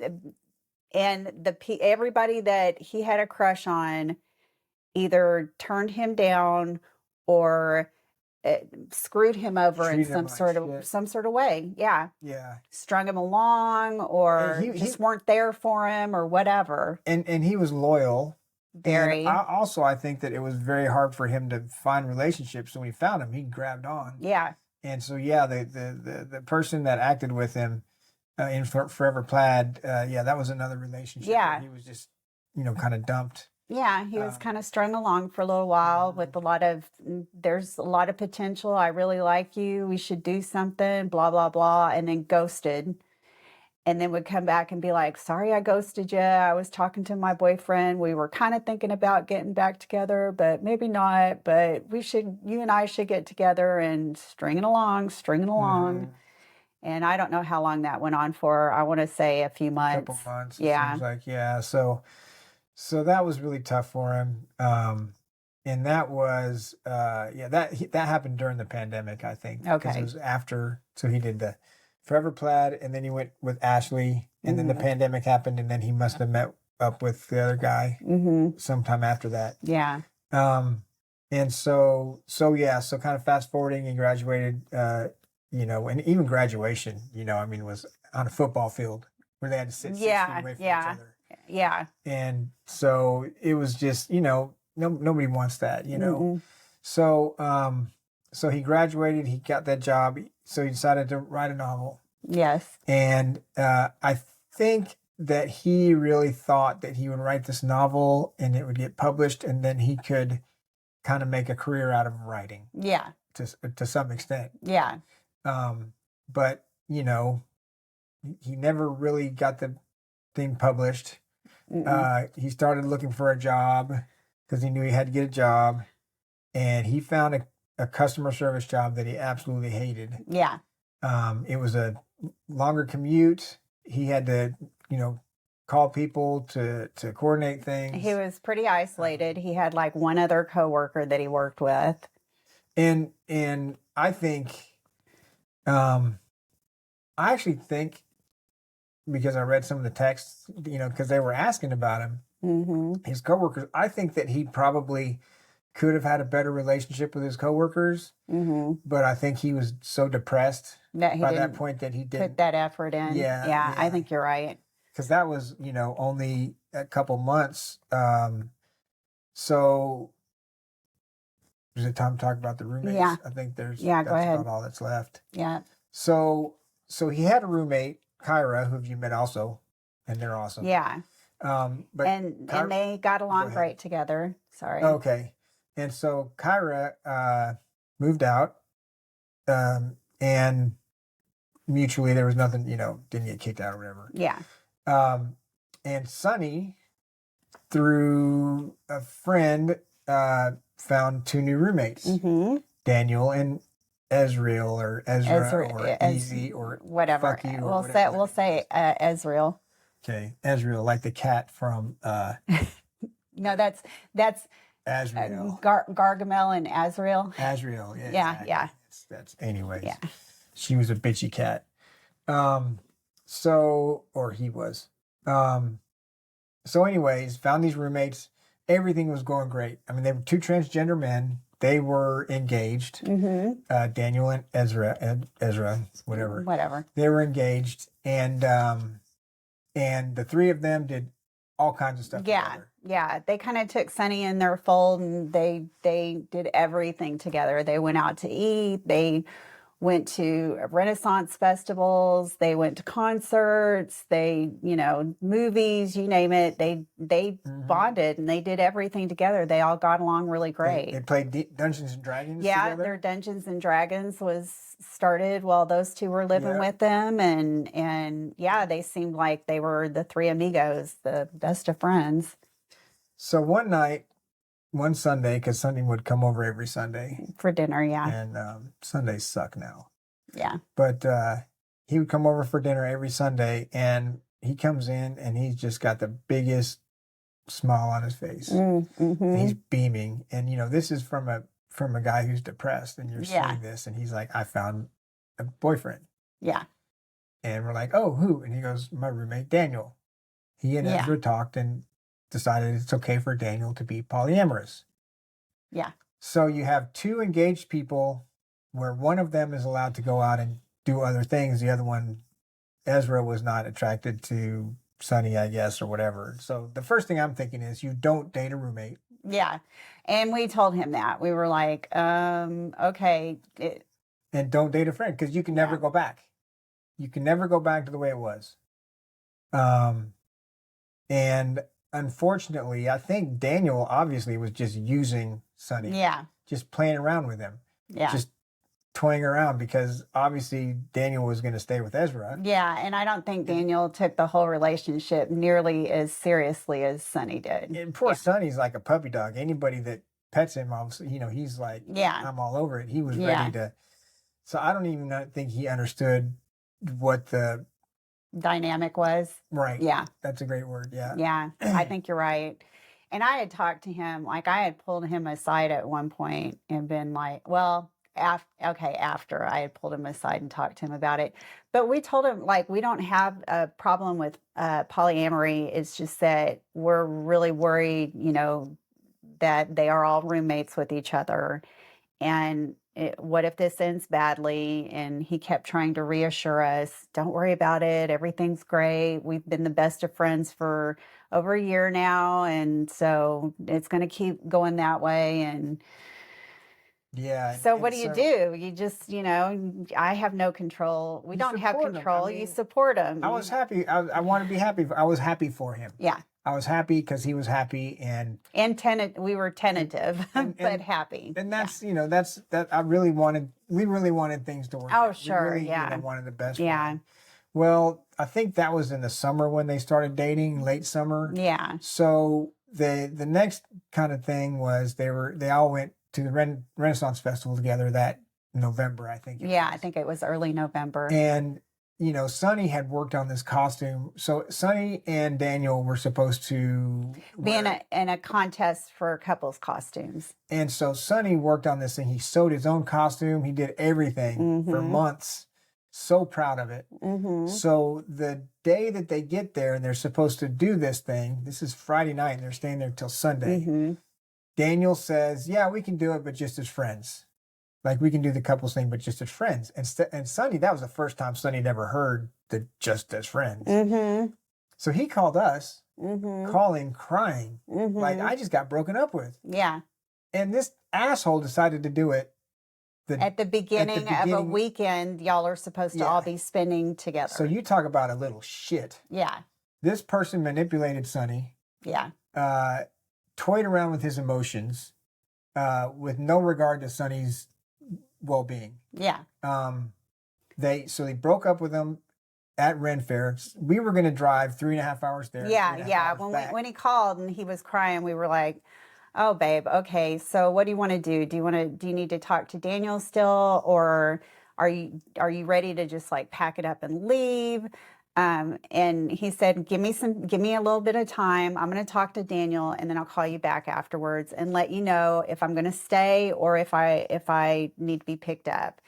and everybody that he had a crush on either turned him down or screwed him over in Treated him like shit. some sort of way. Yeah. Yeah. Strung him along or And just weren't there for him or whatever. and he was loyal. Very. And I think that it was very hard for him to find relationships. So when he found him, he grabbed on. Yeah. And so yeah, the person that acted with him in Forever Plaid, yeah, that was another relationship. Yeah. Where he was just, kind of dumped. Yeah, he was kind of strung along for a little while with there's a lot of potential. I really like you. We should do something, blah, blah, blah. And then ghosted. And then would come back and be like, sorry, I ghosted you. I was talking to my boyfriend. We were kind of thinking about getting back together, but maybe not. But you and I should get together and stringing along. Mm-hmm. And I don't know how long that went on for. I want to say a few months. Couple months. Yeah. It seems like, yeah. So that was really tough for him. And that was, that happened during the pandemic, I think. Okay. Because it was after, so he did the Forever Plaid, and then he went with Ashley, and then the pandemic happened, and then he must have met up with the other guy sometime after that. Yeah. And so kind of fast forwarding, he graduated, and even graduation, was on a football field where they had to sit 6 feet away from each other. Yeah. And so it was just, nobody wants that, So he graduated, he got that job, so he decided to write a novel. Yes. And I think that he really thought that he would write this novel and it would get published, and then he could kind of make a career out of writing. Yeah. To some extent. Yeah. But, he never really got the thing published. He started looking for a job because he knew he had to get a job, and he found a customer service job that he absolutely hated. Yeah. It was a longer commute. He had to, call people to coordinate things. He was pretty isolated. He had like one other coworker that he worked with. And I think, I actually think, because I read some of the texts, because they were asking about him, his coworkers, I think that he probably could have had a better relationship with his coworkers, but I think he was so depressed that by that point that he didn't put that effort in. Yeah. I think you're right. Because that was, only a couple months. So is it time to talk about the roommates? Yeah. I think that's go ahead. about all that's left. Yeah. So he had a roommate, Kyra, who you met also, and they're awesome. Yeah. But and they got along great together. Sorry. Okay. And so Kyra moved out, and mutually there was nothing, didn't get kicked out or whatever. Yeah. And Sonny, through a friend, found 2 new roommates, Daniel and Ezreal, or Ezra or Easy, or whatever. Fuck you, or we'll whatever. say Ezreal. Okay, Ezreal, like the cat from. No, that's Azrael. Gargamel and Azrael. Azrael, yeah. Yeah, exactly. yeah. That's anyways. Yeah. She was a bitchy cat. Or he was. So anyways, found these roommates. Everything was going great. I mean, they were 2 transgender men. They were engaged. Daniel and Ezra, whatever. Whatever. They were engaged, and the 3 of them did all kinds of stuff together. Yeah. They kind of took Sonny in their fold, and they did everything together. They went out to eat. They went to Renaissance festivals, they went to concerts, they, movies, you name it. They bonded and they did everything together. They all got along really great. They played Dungeons and Dragons Yeah, together? their Dungeons and Dragons was started while those two were living with them, and yeah, they seemed like they were the three amigos, the best of friends. So one night, one Sunday, because Sonny would come over every Sunday. For dinner, yeah. And Sundays suck now. Yeah. But he would come over for dinner every Sunday, and he comes in, and he's just got the biggest smile on his face. Mm-hmm. He's beaming. And, this is from a guy who's depressed, and you're seeing this, and he's like, I found a boyfriend. Yeah. And we're like, oh, who? And he goes, my roommate, Daniel. He and Ezra talked and decided it's okay for Daniel to be polyamorous. Yeah. So you have two engaged people where one of them is allowed to go out and do other things. The other one, Ezra, was not attracted to Sonny, I guess, or whatever. So the first thing I'm thinking is you don't date a roommate. Yeah. And we told him that. We were like, okay. And don't date a friend, because you can never go back. You can never go back to the way it was. And unfortunately, I think Daniel obviously was just using Sonny. Yeah. Just playing around with him. Yeah. Just toying around, because obviously Daniel was going to stay with Ezra. Yeah, and I don't think Daniel took the whole relationship nearly as seriously as Sonny did. And poor Sonny's like a puppy dog. Anybody that pets him, he's like, I'm all over it. He was ready to. So I don't even think he understood what the dynamic was. Right. Yeah. That's a great word. Yeah. Yeah, I think you're right. And I had talked to him, like I had pulled him aside at one point and been like, well, after I had pulled him aside and talked to him about it. But we told him, like, we don't have a problem with polyamory. It's just that we're really worried, that they are all roommates with each other. And what if this ends badly? And he kept trying to reassure us, don't worry about it. Everything's great. We've been the best of friends for over a year now. And so it's going to keep going that way. And yeah. So what do? You just, I have no control. We don't have control. You support him. I was happy. I want to be happy. I was happy for him. Yeah. I was happy because he was happy, and we were tentative, but happy. And that's, that we really wanted things to work out. Oh, sure. We really, wanted the best for him. Well, I think that was in the summer when they started dating, late summer. Yeah. So the next kind of thing was they all went to the Renaissance Festival together that November, I think. I think it was early November. And, Sonny had worked on this costume. So Sonny and Daniel were supposed to be in a contest for couples costumes. And so Sonny worked on this thing. He sewed his own costume. He did everything for months. So proud of it. Mm-hmm. So the day that they get there and they're supposed to do this thing, this is Friday night and they're staying there till Sunday. Mm-hmm. Daniel says, yeah, we can do it, but just as friends. Like, we can do the couples thing, but just as friends. And Sonny, that was the first time Sonny had ever heard the just as friends. Mm-hmm. So he called us, calling, crying, like, I just got broken up with. Yeah. And this asshole decided to do it. At the beginning of a weekend, y'all are supposed to all be spending together. So you talk about a little shit. Yeah. This person manipulated Sonny. Yeah. Toyed around with his emotions, with no regard to Sonny's well-being. Yeah. They broke up with him at Ren Fair. We were going to drive 3.5 hours there. Yeah. When he called and he was crying, we were like, "Oh, babe, okay. So what do you want to do? Do you need to talk to Daniel still, or are you ready to just like pack it up and leave?" And he said, give me a little bit of time. I'm going to talk to Daniel and then I'll call you back afterwards and let you know if I'm going to stay or if I need to be picked up.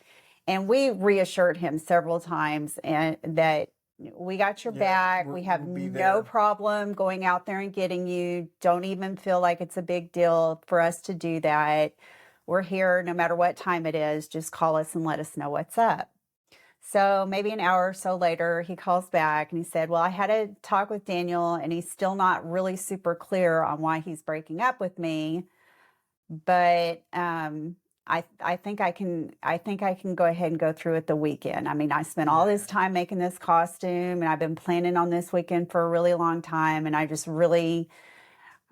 And we reassured him several times and that we got your back. We have no problem going out there and getting you. Don't even feel like it's a big deal for us to do that. We're here no matter what time it is. Just call us and let us know what's up. So maybe an hour or so later, he calls back and he said, well, I had a talk with Daniel and he's still not really super clear on why he's breaking up with me. But I think I can go ahead and go through it the weekend. I mean, I spent all this time making this costume, and I've been planning on this weekend for a really long time, and I just really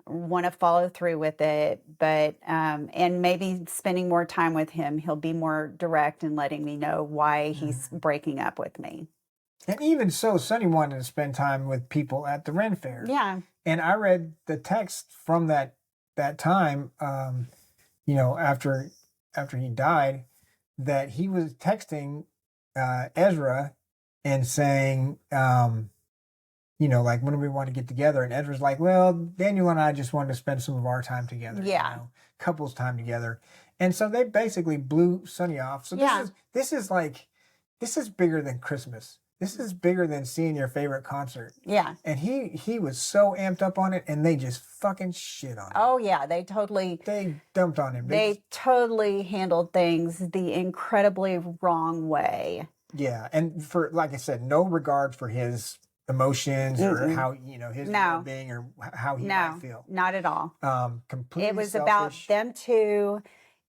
want to follow through with it. But and maybe spending more time with him, he'll be more direct and letting me know why he's Mhm. breaking up with me. And even so, Sonny wanted to spend time with people at the Ren Fair. Yeah. And I read the text from that time, after he died, that he was texting Ezra and saying, like, when do we want to get together? And Ezra's like, well, Daniel and I just wanted to spend some of our time together, Yeah. couples time together. And so they basically blew Sonny off. So Yeah. this is bigger than Christmas. This is bigger than seeing your favorite concert. Yeah. And he was so amped up on it, and they just fucking shit on him. Oh yeah, They dumped on him. they totally handled things the incredibly wrong way. Yeah, and for, like I said, no regard for his emotions or how his No. well-being or how he might No, feel. not at all. Completely It was selfish. about them two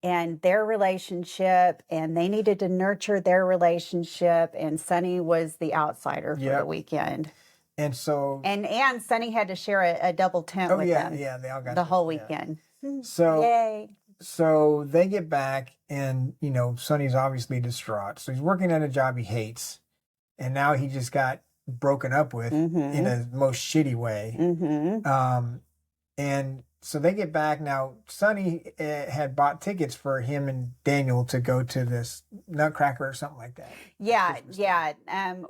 and their relationship, and they needed to nurture their relationship, and Sonny was the outsider for the Yep. weekend. And so, And Sonny had to share a double tent with them yeah, they all got the to- whole yeah. weekend. So Yay. so they get back, and Sonny's obviously distraught. So he's working at a job he hates, and now he just got broken up with in a most shitty way. Mm-hmm. And so they get back. Now, Sonny had bought tickets for him and Daniel to go to this Nutcracker or something like that. Yeah, yeah.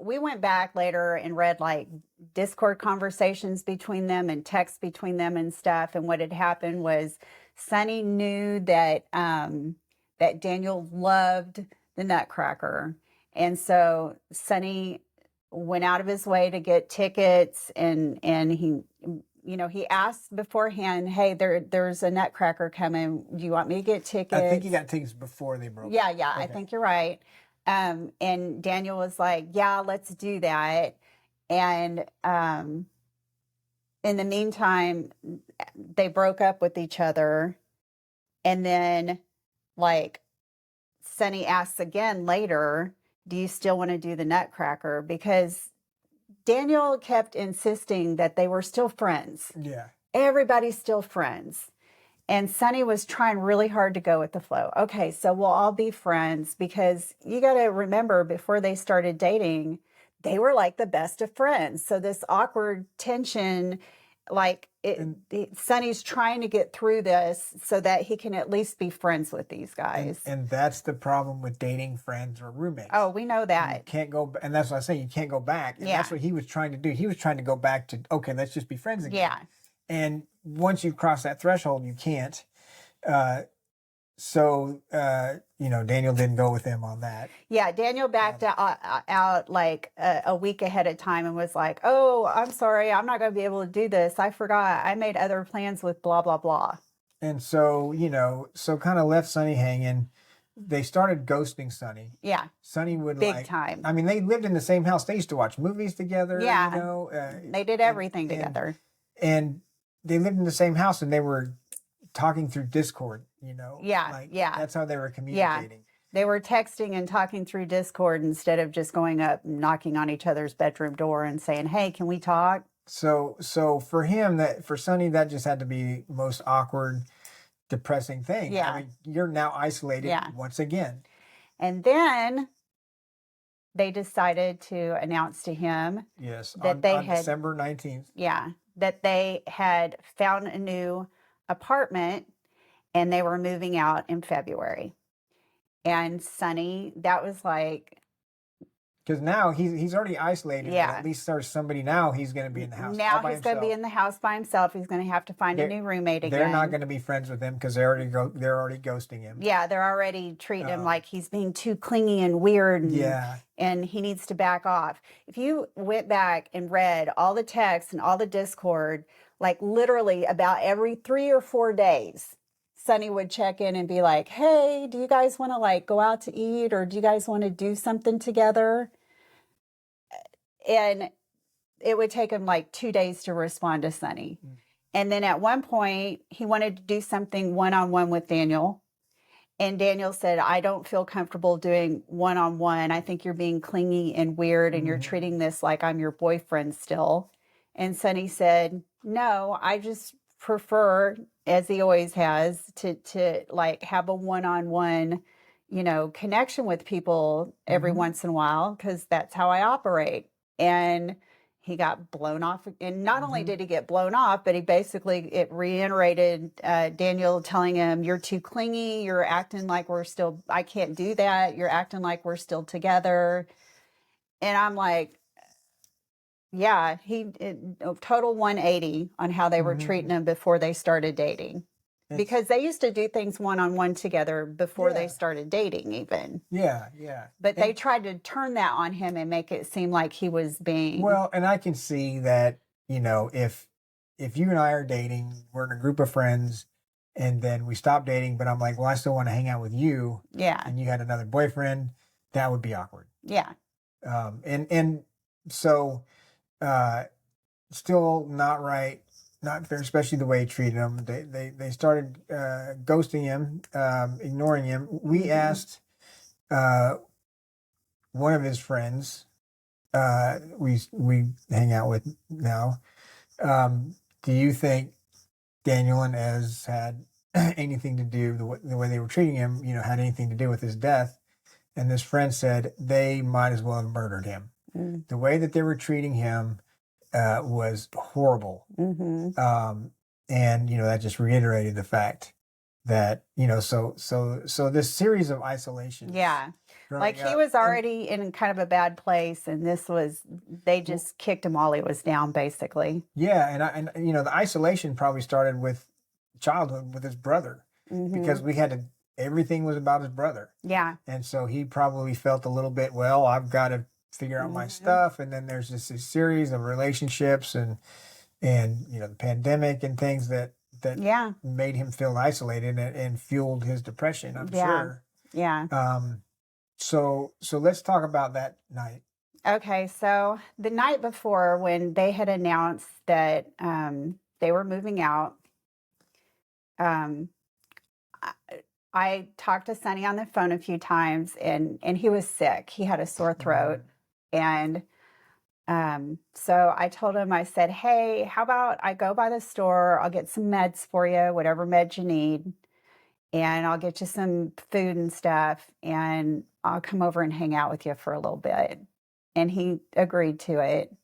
We went back later and read like Discord conversations between them and texts between them and stuff. And what had happened was Sonny knew that that Daniel loved the Nutcracker, and so Sonny went out of his way to get tickets, and he asked beforehand, hey, there's a Nutcracker coming, do you want me to get tickets? I think he got tickets before they broke Yeah, up. yeah, I think you're right. And Daniel was like, yeah, let's do that. And in the meantime, they broke up with each other, and then like Sonny asks again later, do you still want to do the Nutcracker? Because Daniel kept insisting that they were still friends. Yeah. Everybody's still friends. And Sonny was trying really hard to go with the flow. Okay, so we'll all be friends, because you got to remember, before they started dating, they were like the best of friends. So this awkward tension, like Sonny's trying to get through this so that he can at least be friends with these guys. And that's the problem with dating friends or roommates. Oh, we know that. You can't go, and that's what I say, you can't go back. And that's what he was trying to do. He was trying to go back to, okay, let's just be friends again. Yeah. And once you cross that threshold, you can't. Daniel didn't go with him on that. Yeah, Daniel backed out like a week ahead of time and was like, oh, I'm sorry, I'm not going to be able to do this. I forgot. I made other plans with blah, blah, blah. And so, kind of left Sonny hanging. They started ghosting Sonny. Yeah. Sonny would Big time. I mean, they lived in the same house. They used to watch movies together. Yeah. They did everything together. And they lived in the same house, and they were talking through Discord, Yeah, yeah. That's how they were communicating. Yeah. They were texting and talking through Discord instead of just going up and knocking on each other's bedroom door and saying, hey, can we talk? So for Sonny, that just had to be the most awkward, depressing thing. Yeah. I mean, you're now isolated once again. And then they decided to announce to him that on December 19th. Yeah, that they had found a new apartment and they were moving out in February. And Sonny, that was like, because now he's already isolated. Yeah. But at least there's somebody now. He's going to be in the house. Now he's going to be in the house by himself. He's going to have to find a new roommate again. They're not going to be friends with him because they're already ghosting him. Yeah, they're already treating him like he's being too clingy and weird. And he needs to back off. If you went back and read all the texts and all the Discord, like literally about every 3 or 4 days, Sonny would check in and be like, hey, do you guys want to like go out to eat, or do you guys want to do something together? And it would take him like 2 days to respond to Sonny. And then at one point he wanted to do something one-on-one with Daniel. And Daniel said, I don't feel comfortable doing one on one. I think you're being clingy and weird, and you're Hmm. treating this like I'm your boyfriend still. And Sonny said, no, I just prefer, as he always has, to like have a one on one, connection with people every Hmm. once in a while, because that's how I operate. And he got blown off, and not only Hmm. did he get blown off, but he basically it reiterated Daniel telling him, you're too clingy, you're acting like we're still, I can't do that, you're acting like we're still together. And I'm like, yeah, a total 180 on how they were treating Hmm. him before they started dating, It's because they used to do things one on one together before they yeah, started dating even, yeah, yeah. but they And tried to turn that on him and make it seem like he was being, well, and I can see that, if you and I are dating, we're in a group of friends, and then we stop dating, but I'm like, well, I still want to hang out with you, yeah, and you had another boyfriend, that would be awkward. yeah, And so uh still not right, not fair, especially the way he treated him. They started ghosting him, ignoring him. We hmm, asked one of his friends, we hang out with now. Do you think Daniel and Ez had anything to do, the way they were treating him, had anything to do with his death? And this friend said they might as well have murdered him. The way that they were treating him was horrible. mm-hmm. um, and that just reiterated the fact that so this series of isolations Yeah. Like growing he up. was already in kind of a bad place, and this was, they Well, just kicked him while he was down, basically. yeah, and the isolation probably started with childhood with his brother, Hmm. because we had to everything was about his brother, Yeah. and so he probably felt a little bit, well, I've got to figure out my Hmm. stuff. And then there's this series of relationships, and the pandemic and things that Yeah. made him feel isolated, and fueled his depression, I'm Yeah. sure. Yeah. So let's talk about that night. Okay. So the night before, when they had announced that they were moving out, um, I, I talked to Sonny on the phone a few times, and he was sick. He had a sore throat. Mhm. And so I told him, I said, hey, how about I go by the store? I'll get some meds for you, whatever meds you need, and I'll get you some food and stuff, and I'll come over and hang out with you for a little bit. And he agreed to it.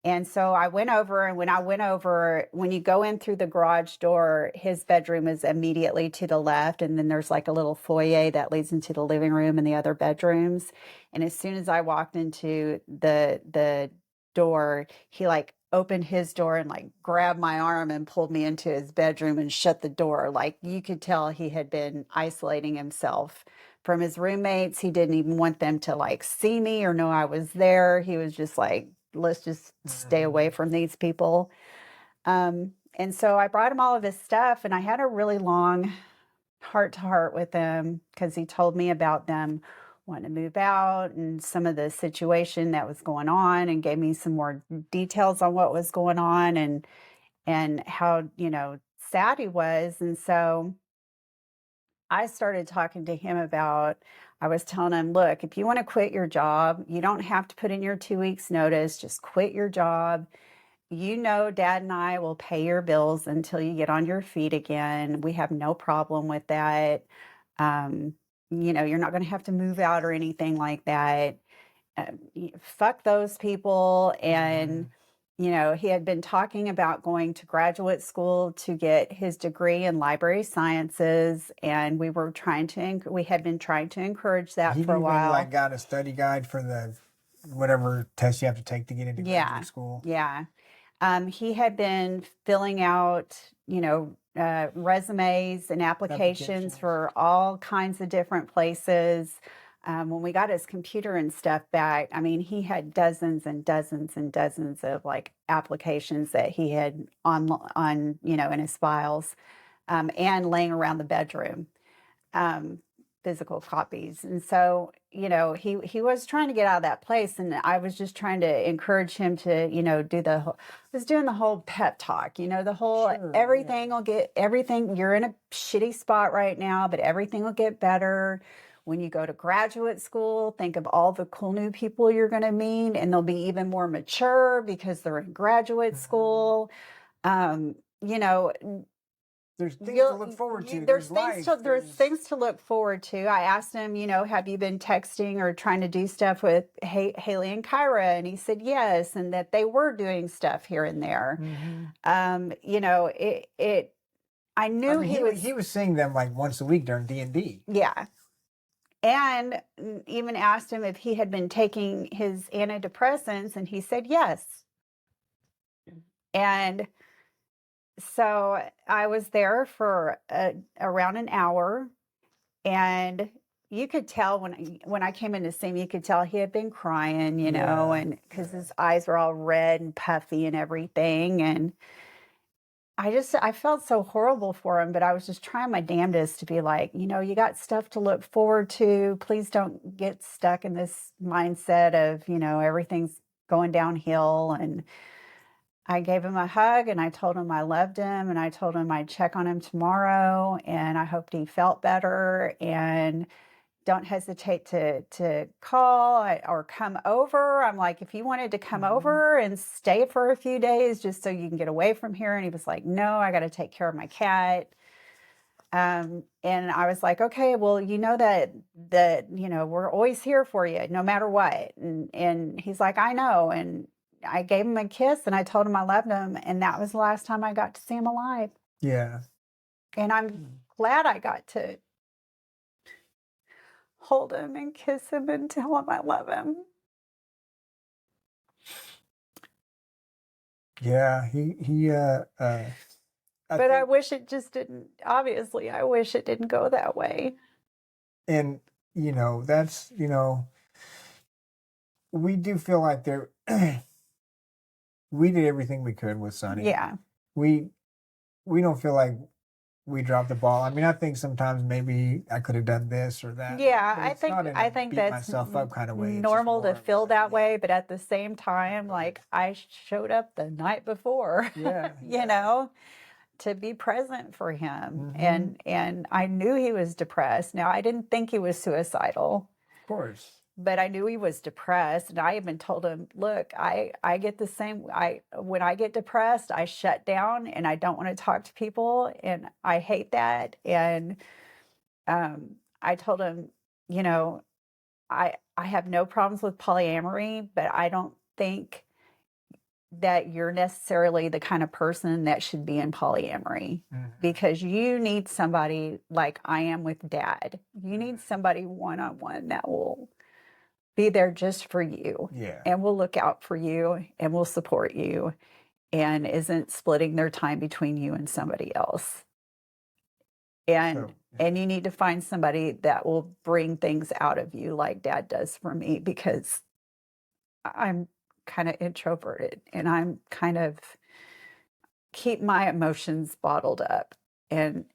And so I went over, and when I went over, when you go in through the garage door, his bedroom is immediately to the left. And then there's like a little foyer that leads into the living room and the other bedrooms. And as soon as I walked into the door, he like opened his door and like grabbed my arm and pulled me into his bedroom and shut the door. Like you could tell he had been isolating himself from his roommates. He didn't even want them to like see me or know I was there. He was just like, let's just stay away Mhm. from these people. And so I brought him all of his stuff, and I had a really long heart to heart with him, because he told me about them wanting to move out and some of the situation that was going on, and gave me some more details on what was going on, and how, sad he was. And so I started talking to him about, I was telling him, look, if you want to quit your job, you don't have to put in your 2 weeks notice, just quit your job. Dad and I will pay your bills until you get on your feet again. We have no problem with that. Um, you're not going to have to move out or anything like that. Fuck those people. And, Mhm. he had been talking about going to graduate school to get his degree in library sciences. And we had been trying to encourage that He for a even while. got a study guide for the whatever test you have to take to get into Yeah. graduate school. Yeah. He had been filling out, resumes and applications Applications. for all kinds of different places. When we got his computer and stuff back, I mean, he had dozens and dozens and dozens of like applications that he had on in his files, and laying around the bedroom. Um, physical copies. And so, he was trying to get out of that place, and I was just trying to encourage him to, was doing the whole pep talk, the whole Sure, everything will get everything. You're in a shitty spot right now, but everything will get better. When you go to graduate school, think of all the cool new people you're going to meet, and they'll be even more mature because they're in graduate school. Um, you know, there's things to look forward to. There's life. There's things to look forward to. I asked him, have you been texting or trying to do stuff with Haley and Kyra? And he said yes, and that they were doing stuff here and there. I knew he was seeing them like once a week during D&D. Yeah. And even asked him if he had been taking his antidepressants, and he said yes. And so I was there for around an hour, and you could tell when I came in to see him, you could tell he had been crying, and because his eyes were all red and puffy and everything. And I felt so horrible for him, but I was just trying my damnedest to be like, you got stuff to look forward to. Please don't get stuck in this mindset of, everything's going downhill. And I gave him a hug, and I told him I loved him, and I told him I'd check on him tomorrow, and I hoped he felt better. And don't hesitate to call or come over. I'm like, if you wanted to come over and stay for a few days just so you can get away from here. And he was like, no, I got to take care of my cat. And I was like, okay, well, that we're always here for you no matter what. And he's like, I know. And I gave him a kiss, and I told him I loved him. And that was the last time I got to see him alive. Yeah. And I'm glad I got to hold him and kiss him and tell him I love him. Yeah, I wish it just didn't, obviously, I wish it didn't go that way. And, that's, we do feel like we did everything we could with Sonny. Yeah. We don't feel like we dropped the ball. I mean, I think sometimes maybe I could have done this or that. Yeah, I think that's myself up kind of way. Normal to feel that way, but at the same time, like, I showed up the night before. Yeah. To be present for him. And I knew he was depressed. Now, I didn't think he was suicidal. Of course. But I knew he was depressed, and I even told him, look, I get the same. When I get depressed, I shut down and I don't want to talk to people, and I hate that. And I told him, I have no problems with polyamory, but I don't think that you're necessarily the kind of person that should be in polyamory, because you need somebody like I am with Dad. You need somebody one-on-one that will be there just for you. Yeah. And will look out for you and will support you and isn't splitting their time between you and somebody else. And you need to find somebody that will bring things out of you like Dad does for me, because I'm kind of introverted and I'm kind of keep my emotions bottled up. And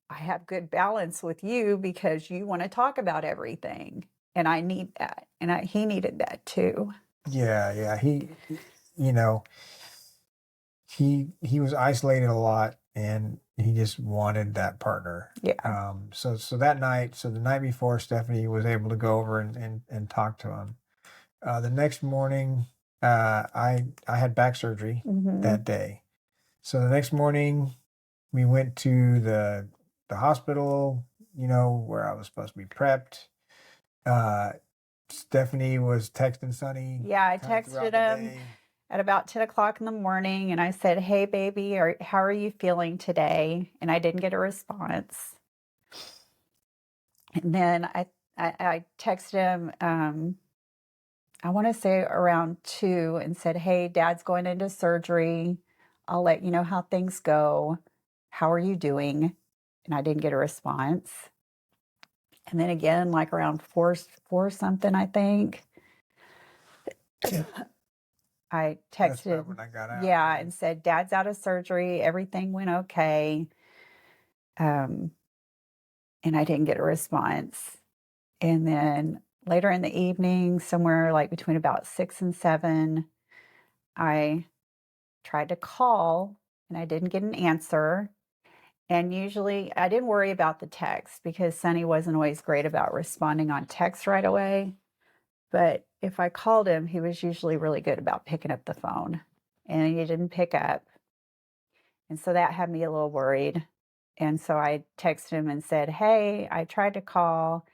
I have good balance with you because you want to talk about everything. And I need that. And he needed that too. Yeah. He was isolated a lot, and he just wanted that partner. Yeah. So that night, the night before, Stephanie was able to go over and talk to him. The next morning, I had back surgery that day. So the next morning, we went to the hospital, where I was supposed to be prepped. Stephanie was texting Sonny. Yeah, I texted him at about 10 o'clock in the morning, and I said, hey, baby, how are you feeling today? And I didn't get a response. And then I texted him, I want to say around 2, and said, hey, Dad's going into surgery. I'll let you know how things go. How are you doing? And I didn't get a response. And then again, like around 4 something, I think, I texted, when I got out. Yeah, and said, Dad's out of surgery. Everything went okay. and I didn't get a response. And then later in the evening, somewhere like between about 6 and 7, I tried to call and I didn't get an answer. And usually I didn't worry about the text because Sonny wasn't always great about responding on text right away. But if I called him, he was usually really good about picking up the phone. And he didn't pick up. And so that had me a little worried. And so I texted him and said, "Hey, I tried to call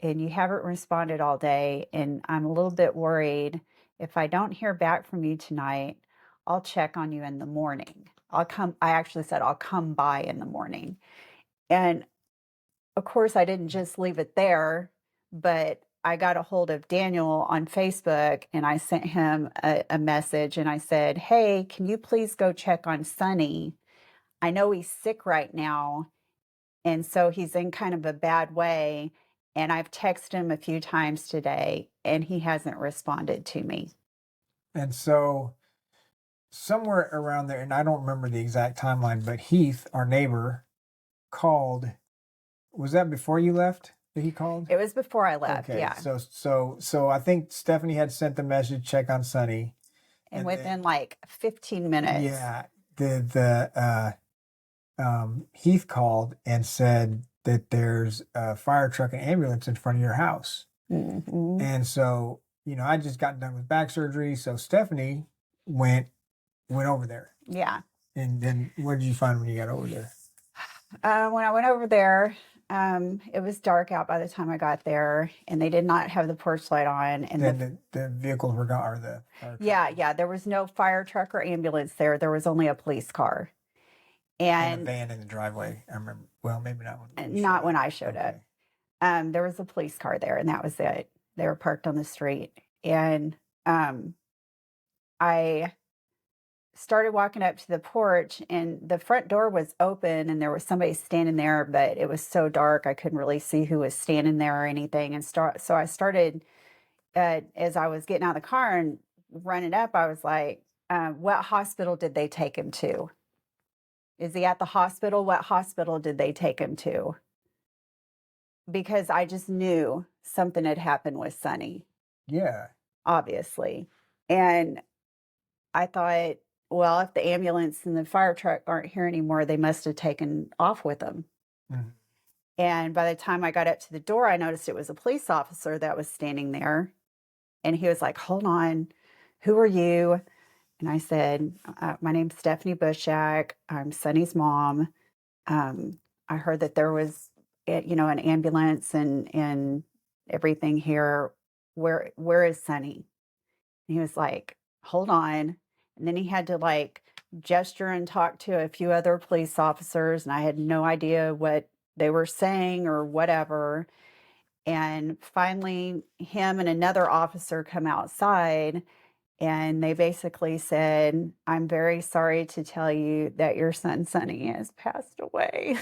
and you haven't responded all day. And I'm a little bit worried. If I don't hear back from you tonight, I'll check on you in the morning. I actually said, I'll come by in the morning." And of course, I didn't just leave it there, but I got a hold of Daniel on Facebook and I sent him a message and I said, "Hey, can you please go check on Sonny? I know he's sick right now. And so he's in kind of a bad way. And I've texted him a few times today and he hasn't responded to me." And so somewhere around there, and I don't remember the exact timeline, but Heath, our neighbor, called. Was that before you left that he called? It was before I left, Okay, yeah. so I think Stephanie had sent the message, check on Sonny, And and within then like 15 minutes. yeah, Heath called and said that there's a fire truck and ambulance in front of your house, Mhm. and so I just got done with back surgery, so Stephanie went over there, Yeah. and then what did you find when you got over there? When I went over there, it was dark out by the time I got there, and they did not have the porch light on. And Then the vehicles were gone, or the fire yeah, truck yeah, there was no fire truck or ambulance there. There was only a police car, and a and van in the driveway. I remember. Well, maybe not when you showed not up. when I showed up. Okay. There was a police car there, and that was it. They were parked on the street, and I started walking up to the porch, and the front door was open, and there was somebody standing there, but it was so dark I couldn't really see who was standing there or anything. And so I started, as I was getting out of the car and running up, I was like, "What hospital did they take him to? Is he at the hospital? What hospital did they take him to?" Because I just knew something had happened with Sonny, Yeah. obviously. And I thought, well, if the ambulance and the fire truck aren't here anymore, they must have taken off with them. Mhm. And by the time I got up to the door, I noticed it was a police officer that was standing there. And he was like, "Hold on, who are you?" And I said, "My name's Stephanie Bushak. I'm Sonny's mom. I heard that there was, an ambulance and everything here. Where is Sonny?" And he was like, "Hold on." And then he had to like gesture and talk to a few other police officers, and I had no idea what they were saying or whatever. And finally, him and another officer come outside, and they basically said, "I'm very sorry to tell you that your son Sonny has passed away."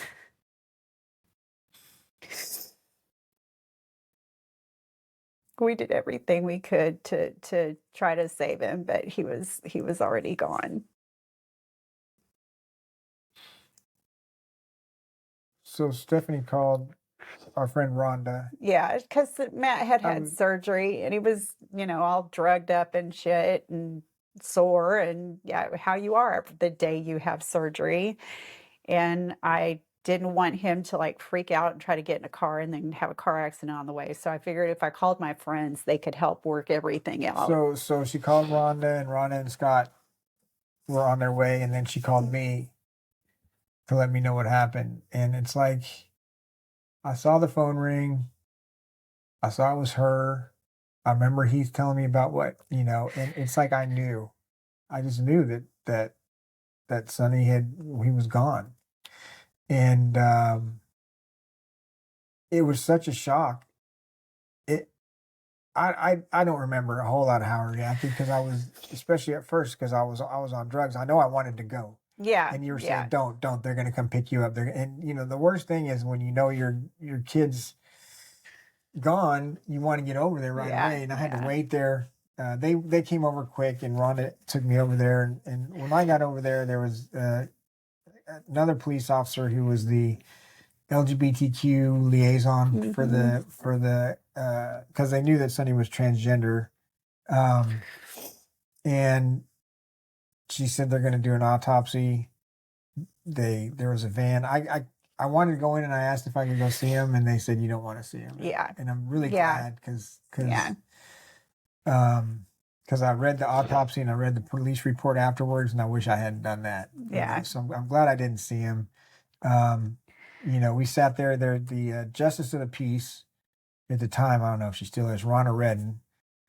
We did everything we could to try to save him, but he was already gone. So Stephanie called our friend Rhonda. Yeah, because Matt had I had was surgery and he was, all drugged up and shit and sore and yeah, how you are the day you have surgery. And I didn't want him to like freak out and try to get in a car and then have a car accident on the way. So I figured if I called my friends, they could help work everything out. so she called Rhonda, and Rhonda and Scott were on their way, and then she called me to let me know what happened. And it's like I saw the phone ring. I saw it was her. I remember Heath telling me about and it's like I knew. I just knew that Sonny he was gone, and it was such a shock. It I don't remember a whole lot of how I reacted because I was, especially at first, because I was on drugs. I know I wanted to go, Yeah, and you were yeah, saying don't. They're gonna come pick you up. And the worst thing is when you know your kid's gone, you want to get over there right yeah, away. And I had to yeah. wait there. They came over quick, and Rhonda took me over there. And when I got over there, there was another police officer who was the LGBTQ liaison for the because they knew that Sonny was transgender, and she said they're going to do an autopsy. There was a van. I wanted to go in and I asked if I could go see him, and they said you don't want to see him. Yeah. And I'm really Yeah. glad because Yeah. I read the autopsy and I read the police report afterwards, and I wish I hadn't done that. Yeah. So I'm glad I didn't see him. We sat there. The Justice of the Peace at the time, I don't know if she still is, Ronna Redden.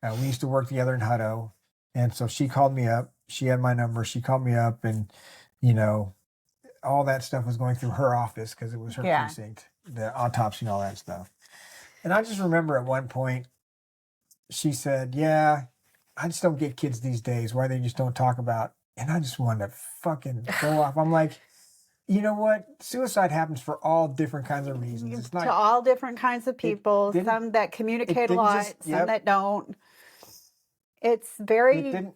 We used to work together in Hutto, and so she called me up. She had my number. She called me up, and all that stuff was going through her office because it was her precinct, the autopsy and all that stuff. And I just remember at one point, she said, "Yeah, I just don't get kids these days why they just don't talk about." And I just wanted to fucking go off. I'm like, you know what? Suicide happens for all different kinds of reasons. It's not to all different kinds of people. Some that communicate a lot, some that don't. It's very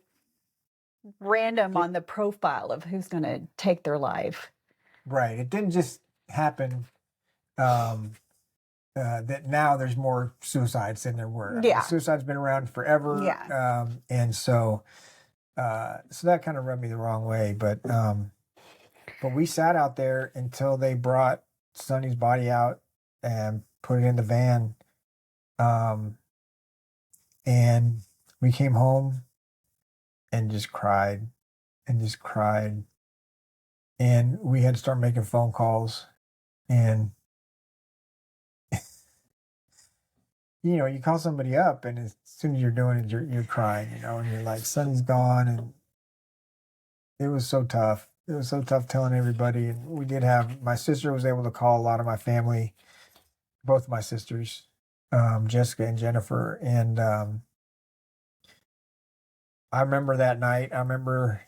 random on the profile of who's going to take their life. Right. It didn't just happen that now there's more suicides than there were. Yeah. Suicide's been around forever. Yeah. And so that kind of rubbed me the wrong way. But we sat out there until they brought Sonny's body out and put it in the van. And we came home and just cried and just cried. And we had to start making phone calls. And, you call somebody up, and as soon as you're doing it, you're crying, and you're like, Sonny's gone. And it was so tough. It was so tough telling everybody. And we did have, my sister was able to call a lot of my family, both my sisters, Jessica and Jennifer. And I remember that night. I remember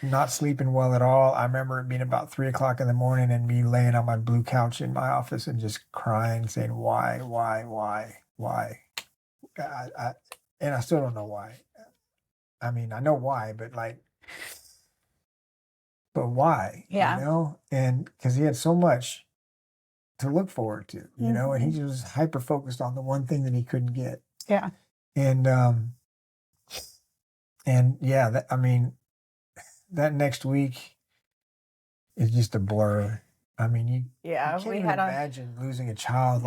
not sleeping well at all. I remember it being about 3:00 in the morning and me laying on my blue couch in my office and just crying, saying, why? And I still don't know why. I mean, I know why, but why? Yeah. And because he had so much to look forward to, and he was hyper focused on the one thing that he couldn't get. Yeah. And yeah, that next week is just a blur. I mean, you can't even imagine losing a child.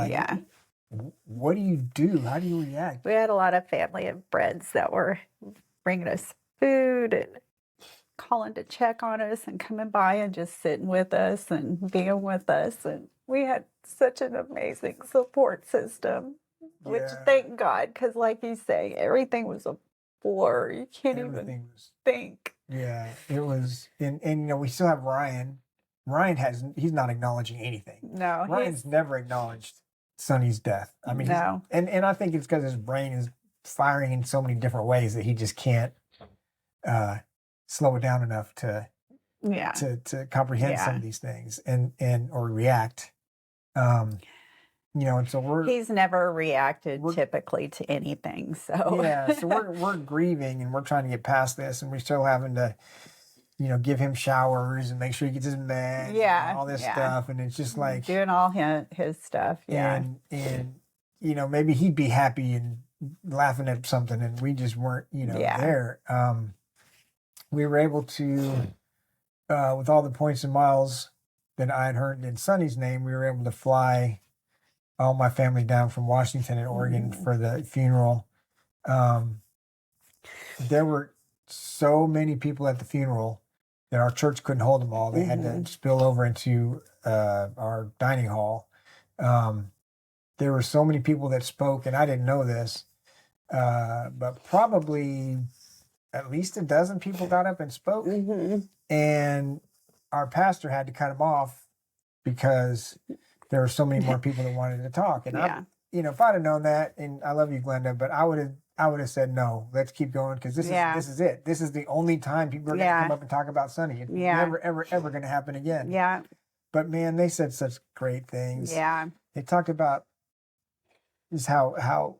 What do you do? How do you react? We had a lot of family and friends that were bringing us food and calling to check on us and coming by and just sitting with us and being with us. And we had such an amazing support system, which thank God, because like you say, everything was a blur. You can't even think. Yeah, it was. And we still have Ryan. He's not acknowledging anything. No. Ryan's never acknowledged Sonny's death. I mean, no. And I think it's because his brain is firing in so many different ways that he just can't slow it down enough to comprehend some of these things or react. And so he's never reacted typically to anything. So so we're grieving and we're trying to get past this, and we're still having to give him showers and make sure he gets his meds and all this stuff, and it's just like doing all his stuff. And maybe he'd be happy and laughing at something, and we just weren't there. We were able to with all the points and miles that I had heard in Sonny's name, we were able to fly all my family down from Washington and Oregon for the funeral. There were so many people at the funeral that our church couldn't hold them all. They had to spill over into our dining hall. There were so many people that spoke, and I didn't know this, but probably at least a dozen people got up and spoke. And our pastor had to cut them off because there were so many more people that wanted to talk. And if I'd have known that, and I love you, Glenda, but I would have said, no, let's keep going, because this is it. This is the only time people are going to come up and talk about Sonny. It's never, ever, ever going to happen again. Yeah. But man, they said such great things. Yeah. They talked about just how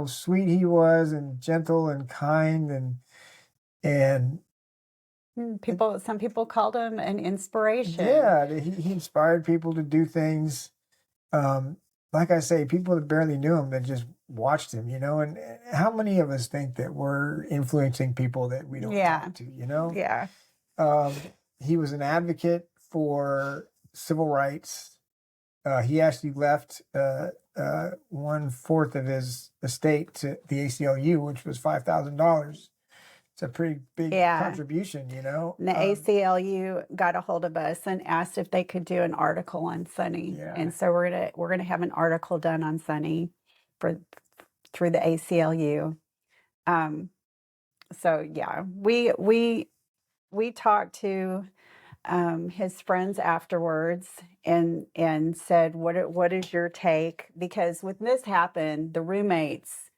sweet he was and gentle and kind and Some people called him an inspiration. Yeah, he inspired people to do things. Um, like I say, people that barely knew him that just watched him, and how many of us think that we're influencing people that we don't Yeah. talk to? Yeah. Um, he was an advocate for civil rights. He actually left 1/4 of his estate to the ACLU, which was $5,000. It's a pretty big Yeah. contribution. And the ACLU got a hold of us and asked if they could do an article on Sonny. Yeah. And so we're gonna have an article done on Sonny through the ACLU. So yeah, we talked to his friends afterwards and said, what is your take? Because when this happened, the roommates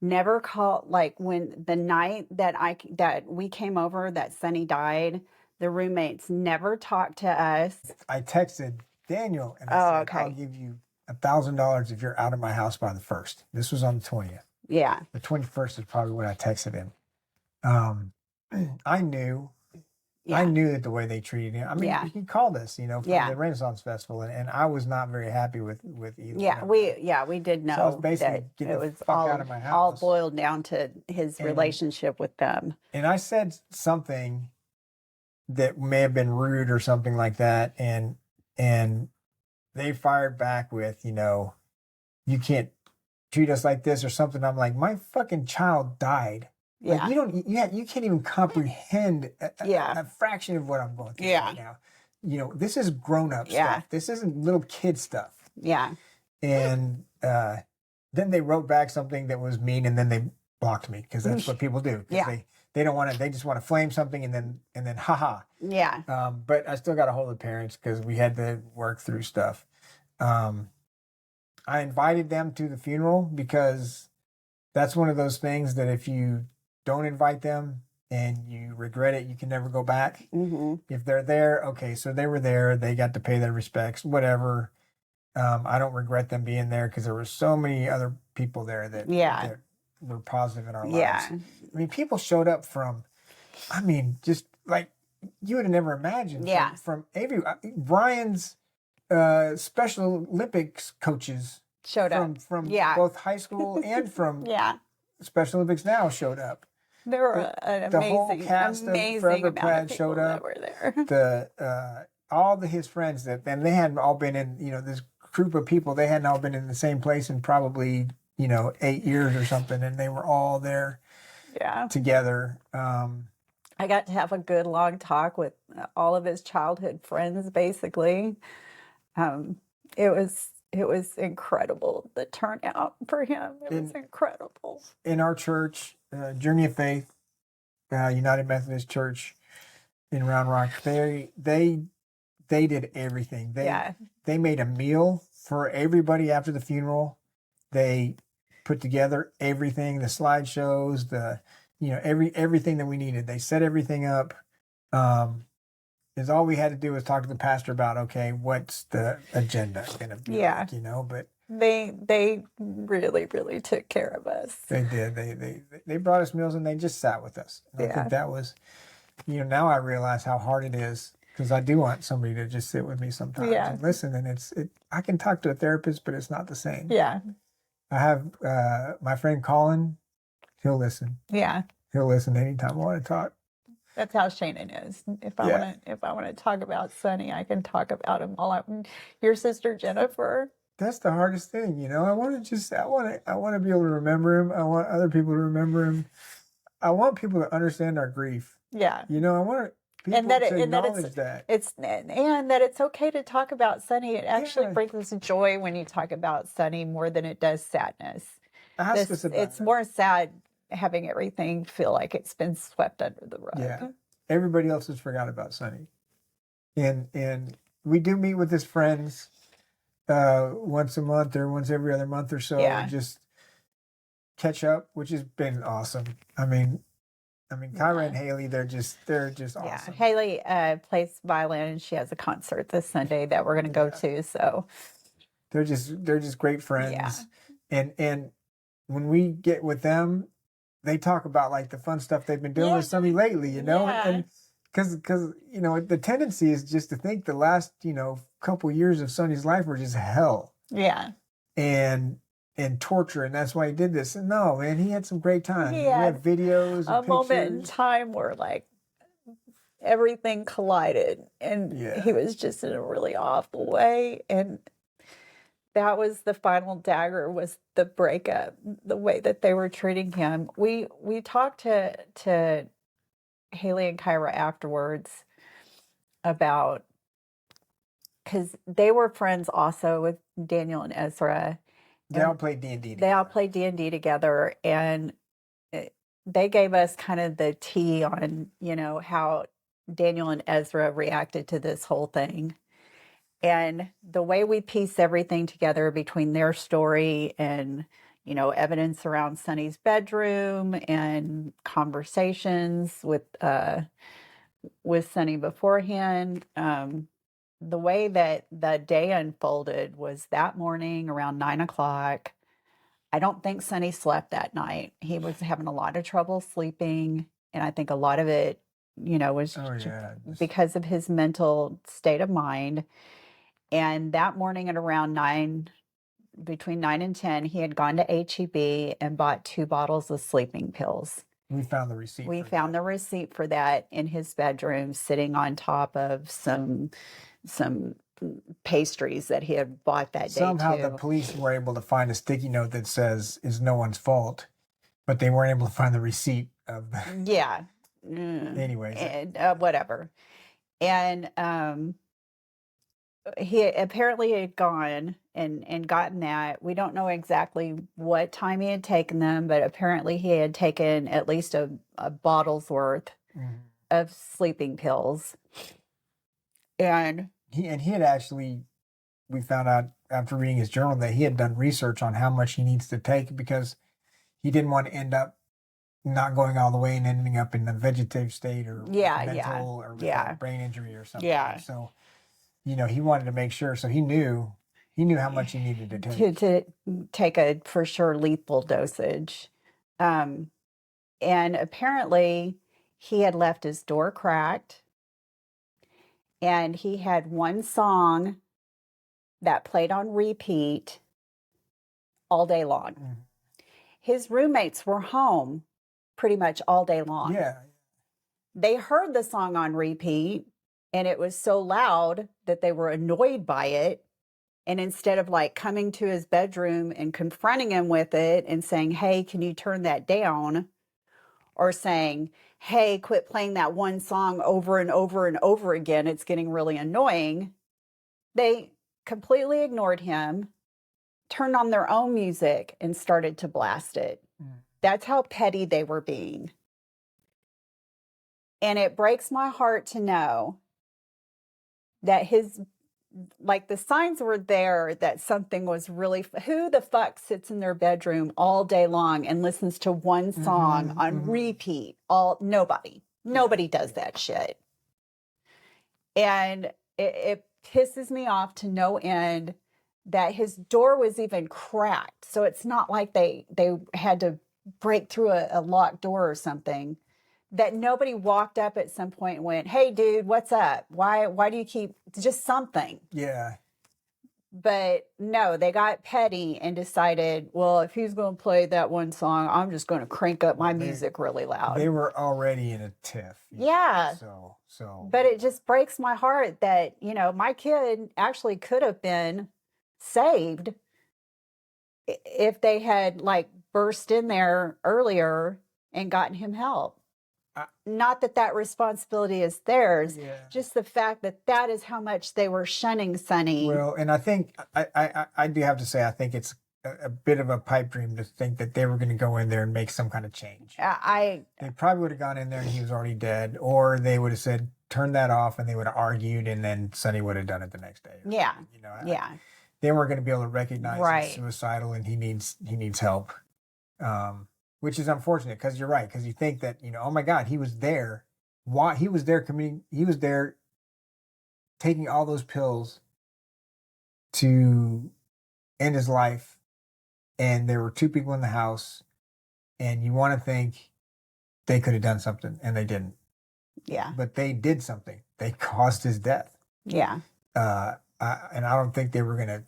never called. Like when the night that we came over, that Sonny died, the roommates never talked to us. I texted Daniel and I said, okay. I'll give you $1,000 if you're out of my house by the 1st. This was on the 20th. Yeah. The 21st is probably when I texted him. I knew that the way they treated him. I mean, he called us, from the Renaissance Festival, and I was not very happy with either. We did know. So I was basically that getting it the was fuck out of my house. all boiled down to his relationship with them. And I said something that may have been rude or something like that, and they fired back with, you can't treat us like this or something. I'm like, my fucking child died. Yeah. Like you can't even comprehend a fraction of what I'm going through right now. This is grown up stuff. This isn't little kid stuff. Yeah. And then they wrote back something that was mean, and then they blocked me because that's what people do. Yeah. They don't want to. They just want to flame something and then haha. Yeah. But I still got a hold of the parents because we had to work through stuff. I invited them to the funeral because that's one of those things that if you don't invite them and you regret it, you can never go back. Mm-hmm. If they're there, okay, so they were there, they got to pay their respects, whatever. I don't regret them being there because there were so many other people there that were positive in our lives. Yeah. I mean, people showed up just like you would have never imagined. Yeah. From every Brian's Special Olympics coaches showed up from both high school and from Special Olympics now showed up. There were the whole cast of Forever Plaid showed up. That were there. All his friends and they hadn't all been in this group of people. They hadn't all been in the same place in probably 8 years or something, and they were all there together. I got to have a good long talk with all of his childhood friends. Basically, it was incredible. The turnout for him, it was incredible. In our church, Journey of Faith, United Methodist Church in Round Rock, they did everything. They made a meal for everybody after the funeral. They put together everything, the slideshows, everything that we needed. They set everything up. Is all we had to do was talk to the pastor about, okay, what's the agenda going to be like, but they really, really took care of us. They did. They brought us meals and they just sat with us. And I think that was, now I realize how hard it is because I do want somebody to just sit with me sometimes and listen. And I can talk to a therapist, but it's not the same. Yeah. I have my friend Colin. He'll listen. Yeah. He'll listen anytime I want to talk. That's how Shannon is. If I want to talk about Sonny, I can talk about him all out. Your sister Jennifer. That's the hardest thing, I want to be able to remember him. I want other people to remember him. I want people to understand our grief. Yeah. I want people to acknowledge that. And that it's okay to talk about Sonny. It actually brings us joy when you talk about Sonny more than it does sadness. Ask us about it's more sad having everything feel like it's been swept under the rug. Yeah. Everybody else has forgot about Sonny. And we do meet with his friends once a month or once every other month or so and just catch up, which has been awesome. I mean Kyra and Haley, they're just awesome. Yeah. Haley plays violin and she has a concert this Sunday that we're going to go to. So they're just great friends. Yeah. And when we get with them, they talk about like the fun stuff they've been doing with Sonny lately, and because the tendency is just to think the last couple years of Sonny's life were just hell Yeah. and torture, and that's why he did this. And no, man, he had some great times. He We had have videos a and moment in pictures. time where like everything collided and Yeah. he was just in a really awful way. And that was the final dagger, was the breakup, the way that they were treating him. We talked to Haley and Kyra afterwards about, because they were friends also with Daniel and Ezra. They all played D&D They all together. played D&D together, and they gave us kind of the tea on, how Daniel and Ezra reacted to this whole thing. And the way we piece everything together between their story and, evidence around Sonny's bedroom and conversations with Sonny beforehand, the way that the day unfolded was that morning around 9 o'clock. I don't think Sonny slept that night. He was having a lot of trouble sleeping. And I think a lot of it, was Oh yeah. because of his mental state of mind. And that morning at around between 9 and 10, he had gone to HEB and bought 2 bottles of sleeping pills. We found the receipt. We found the receipt for that in his bedroom, sitting on top of some pastries that he had bought that day Somehow too. the police were able to find a sticky note that says "is no one's fault," but they weren't able to find the receipt of. Yeah. Anyways, And whatever. And he apparently had gone and gotten that. We don't know exactly what time he had taken them, but apparently he had taken at least a bottle's worth of sleeping pills. And he had actually, we found out after reading his journal that he had done research on how much he needs to take because he didn't want to end up not going all the way and ending up in a vegetative state or mental or with a brain injury or something. Yeah. So, he wanted to make sure. So he knew how much he needed to take. To take a for sure lethal dosage. And apparently he had left his door cracked, and he had one song that played on repeat all day long. Mm-hmm. His roommates were home pretty much all day long. Yeah. They heard the song on repeat, and it was so loud that they were annoyed by it. And instead of like coming to his bedroom and confronting him with it and saying, "Hey, can you turn that down?" or saying, "Hey, quit playing that one song over and over and over again. It's getting really annoying." They completely ignored him, turned on their own music, and started to blast it. That's how petty they were being. And it breaks my heart to know that the signs were there that something was really, who the fuck sits in their bedroom all day long and listens to one song on repeat? Nobody does that shit. And it pisses me off to no end that his door was even cracked. So it's not like they had to break through a locked door or something. That nobody walked up at some point and went, "Hey, dude, what's up? Why do you keep," just something. Yeah. But no, they got petty and decided, well, if he's going to play that one song, I'm just going to crank up my music really loud. They were already in a tiff. Yeah. So. But it just breaks my heart that, my kid actually could have been saved if they had like burst in there earlier and gotten him help. Not that responsibility is theirs, just the fact that is how much they were shunning Sonny. Well, and I think I do have to say I think it's a bit of a pipe dream to think that they were going to go in there and make some kind of change. They probably would have gone in there and he was already dead, or they would have said turn that off, and they would have argued, and then Sonny would have done it the next day. Yeah, they weren't going to be able to recognize he's suicidal and he needs help. Which is unfortunate because you're right. Because you think that, oh my God, he was there. Why he was there he was there taking all those pills to end his life. And there were 2 people in the house, and you want to think they could have done something, and they didn't. Yeah. but they did something. They caused his death. Yeah. And I don't think they were going to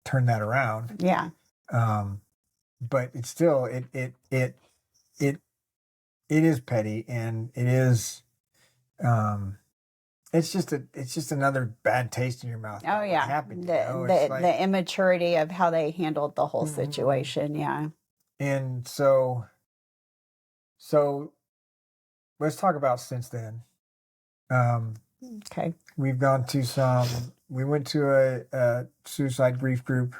turn that around. Yeah. But it's still, it is petty, and it is, it's just another bad taste in your mouth. Oh What yeah. happened? It's The like, the immaturity of how they handled the whole mhm. situation. Yeah. And so let's talk about since then. Um, Okay. we've gone to we went to a suicide grief group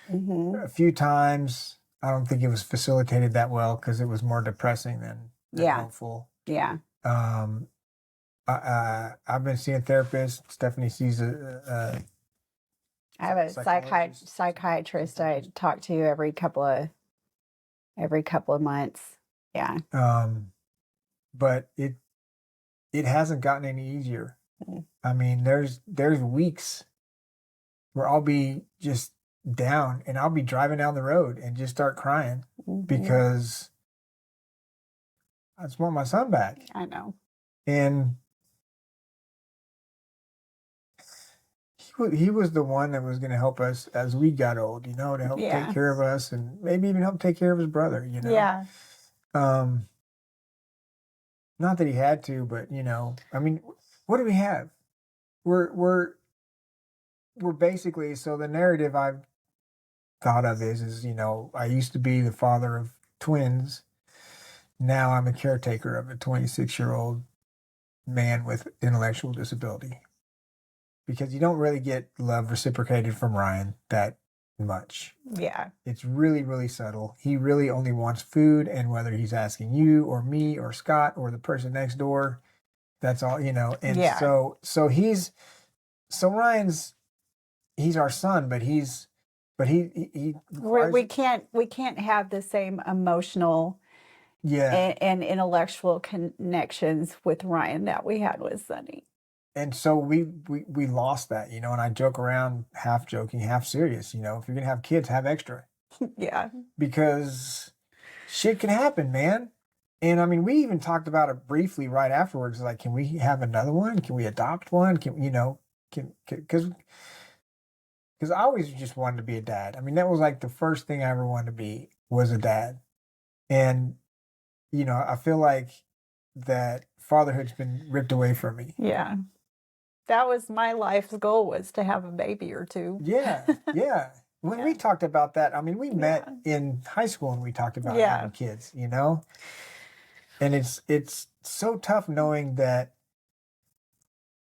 Hmm. a few times. I don't think it was facilitated that well because it was more depressing than Yeah. helpful. Yeah. Um, I've been seeing therapists. Stephanie sees a I have a psychologist. psychiatrist I talk to every couple of months. Yeah. But it hasn't gotten any easier. Mm. I mean, there's weeks where I'll be just down and I'll be driving down the road and just start crying Mhm. because I just want my son back. I know. And he was the one that was going to help us as we got old, to help take Yeah. care of us and maybe even help take care of his brother. Yeah. Um, not that he had to, but I mean, what do we have? We're basically, so the narrative I've thought of is I used to be the father of twins. Now I'm a caretaker of a 26-year-old man with intellectual disability, because you don't really get love reciprocated from Ryan that much. Yeah. It's really, really subtle. He really only wants food, and whether he's asking you or me or Scott or the person next door, that's all. And Yeah. so Ryan's he's our son, but he requires, We can't have the same emotional yeah. and intellectual connections with Ryan that we had with Sonny. And so we lost that, and I joke around, half joking, half serious. If you're gonna have kids, have extra, Yeah. because shit can happen, man. And I mean, we even talked about it briefly right afterwards. Like, can we have another one? Can we adopt one? Because I always just wanted to be a dad. I mean, that was like the first thing I ever wanted to be, was a dad. And I feel like that fatherhood's been ripped away from me. Yeah. That was my life's goal, was to have a baby or two. Yeah, yeah. When we talked about that, I mean, we met in high school and we talked about having kids, and it's so tough knowing that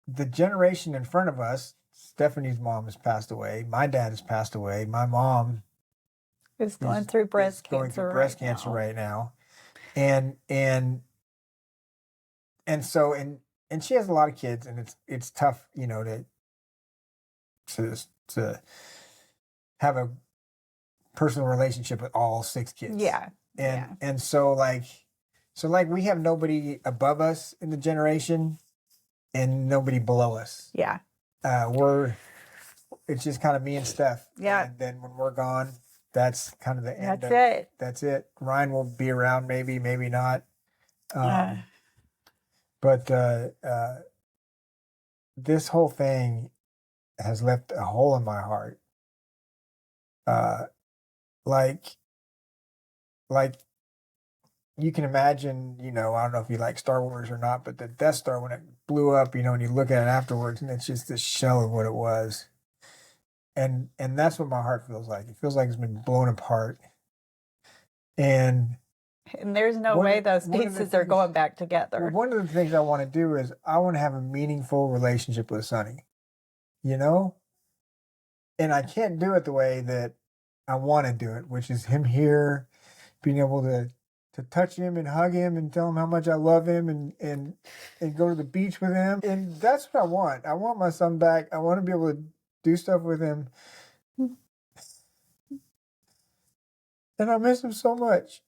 the generation in front of us, Stephanie's mom has passed away, my dad has passed away, my mom is going through breast cancer right now, and so and she has a lot of kids, and it's tough, to have a personal relationship with all 6 kids. Yeah. And so like we have nobody above us in the generation and nobody below us. Yeah. It's just kind of me and Steph. Yeah. And then when we're gone, that's kind of the end. That's it. That's it. Ryan will be around, maybe not. But this whole thing has left a hole in my heart. Like you can imagine, I don't know if you like Star Wars or not, but the Death Star, when it blew up, and you look at it afterwards, and it's just this shell of what it was. And that's what my heart feels like. It feels like it's been blown apart. And there's no way those pieces are going back together. Well, one of the things I want to do is I want to have a meaningful relationship with Sonny, and I can't do it the way that I want to do it, which is him here, being able to touch him and hug him and tell him how much I love him, and go to the beach with him. And that's what I want. I want my son back. I want to be able to do stuff with him. And I miss him so much.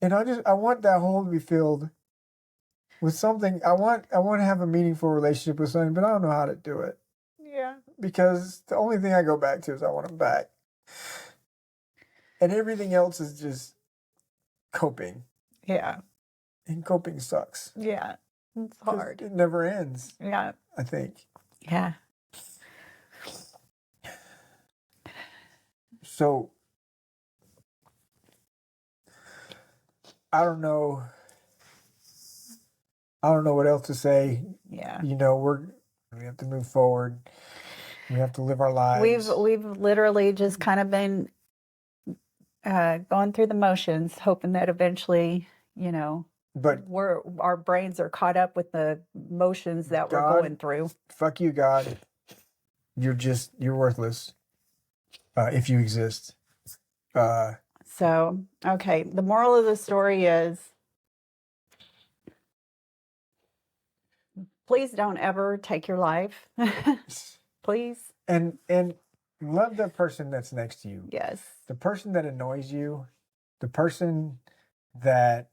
And I want that hole to be filled with something. I want to have a meaningful relationship with Sonny, but I don't know how to do it. Yeah. Because the only thing I go back to is I want him back. And everything else is just coping. Yeah. And coping sucks. Yeah. It's 'Cause hard. it never ends, Yeah. I think. Yeah. So I don't know. I don't know what else to say. Yeah. You know, we have to move forward. We have to live our We've lives. literally just kind of been going through the motions, hoping that eventually, But our brains are caught up with the motions that we're God, going through. fuck you, God. You're worthless if you exist. So, okay, the moral of the story is please don't ever take your life. Please. And love the person that's next to you. Yes. The person that annoys you, the person that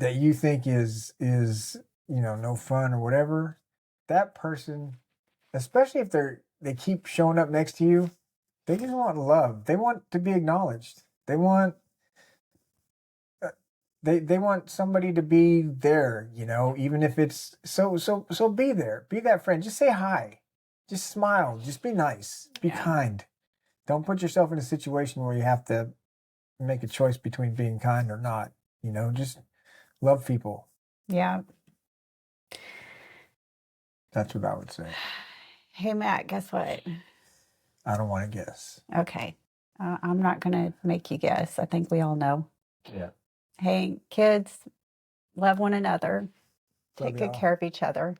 you think is no fun or whatever, that person, especially if they keep showing up next to you, they just want love. They want to be acknowledged. They want they want somebody to be there, even if it's so be there. Be that friend. Just say hi. Just smile. Just be nice. Be kind. Don't put yourself in a situation where you have to make a choice between being kind or not. Just love people. Yeah. That's what I would say. Hey, Matt, guess what? I don't want to guess. Okay. I'm not going to make you guess. I think we all know. Yeah. Hey, kids, love one another. Love Take good y'all. care of each other.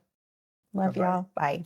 Love Bye-bye. y'all. Bye.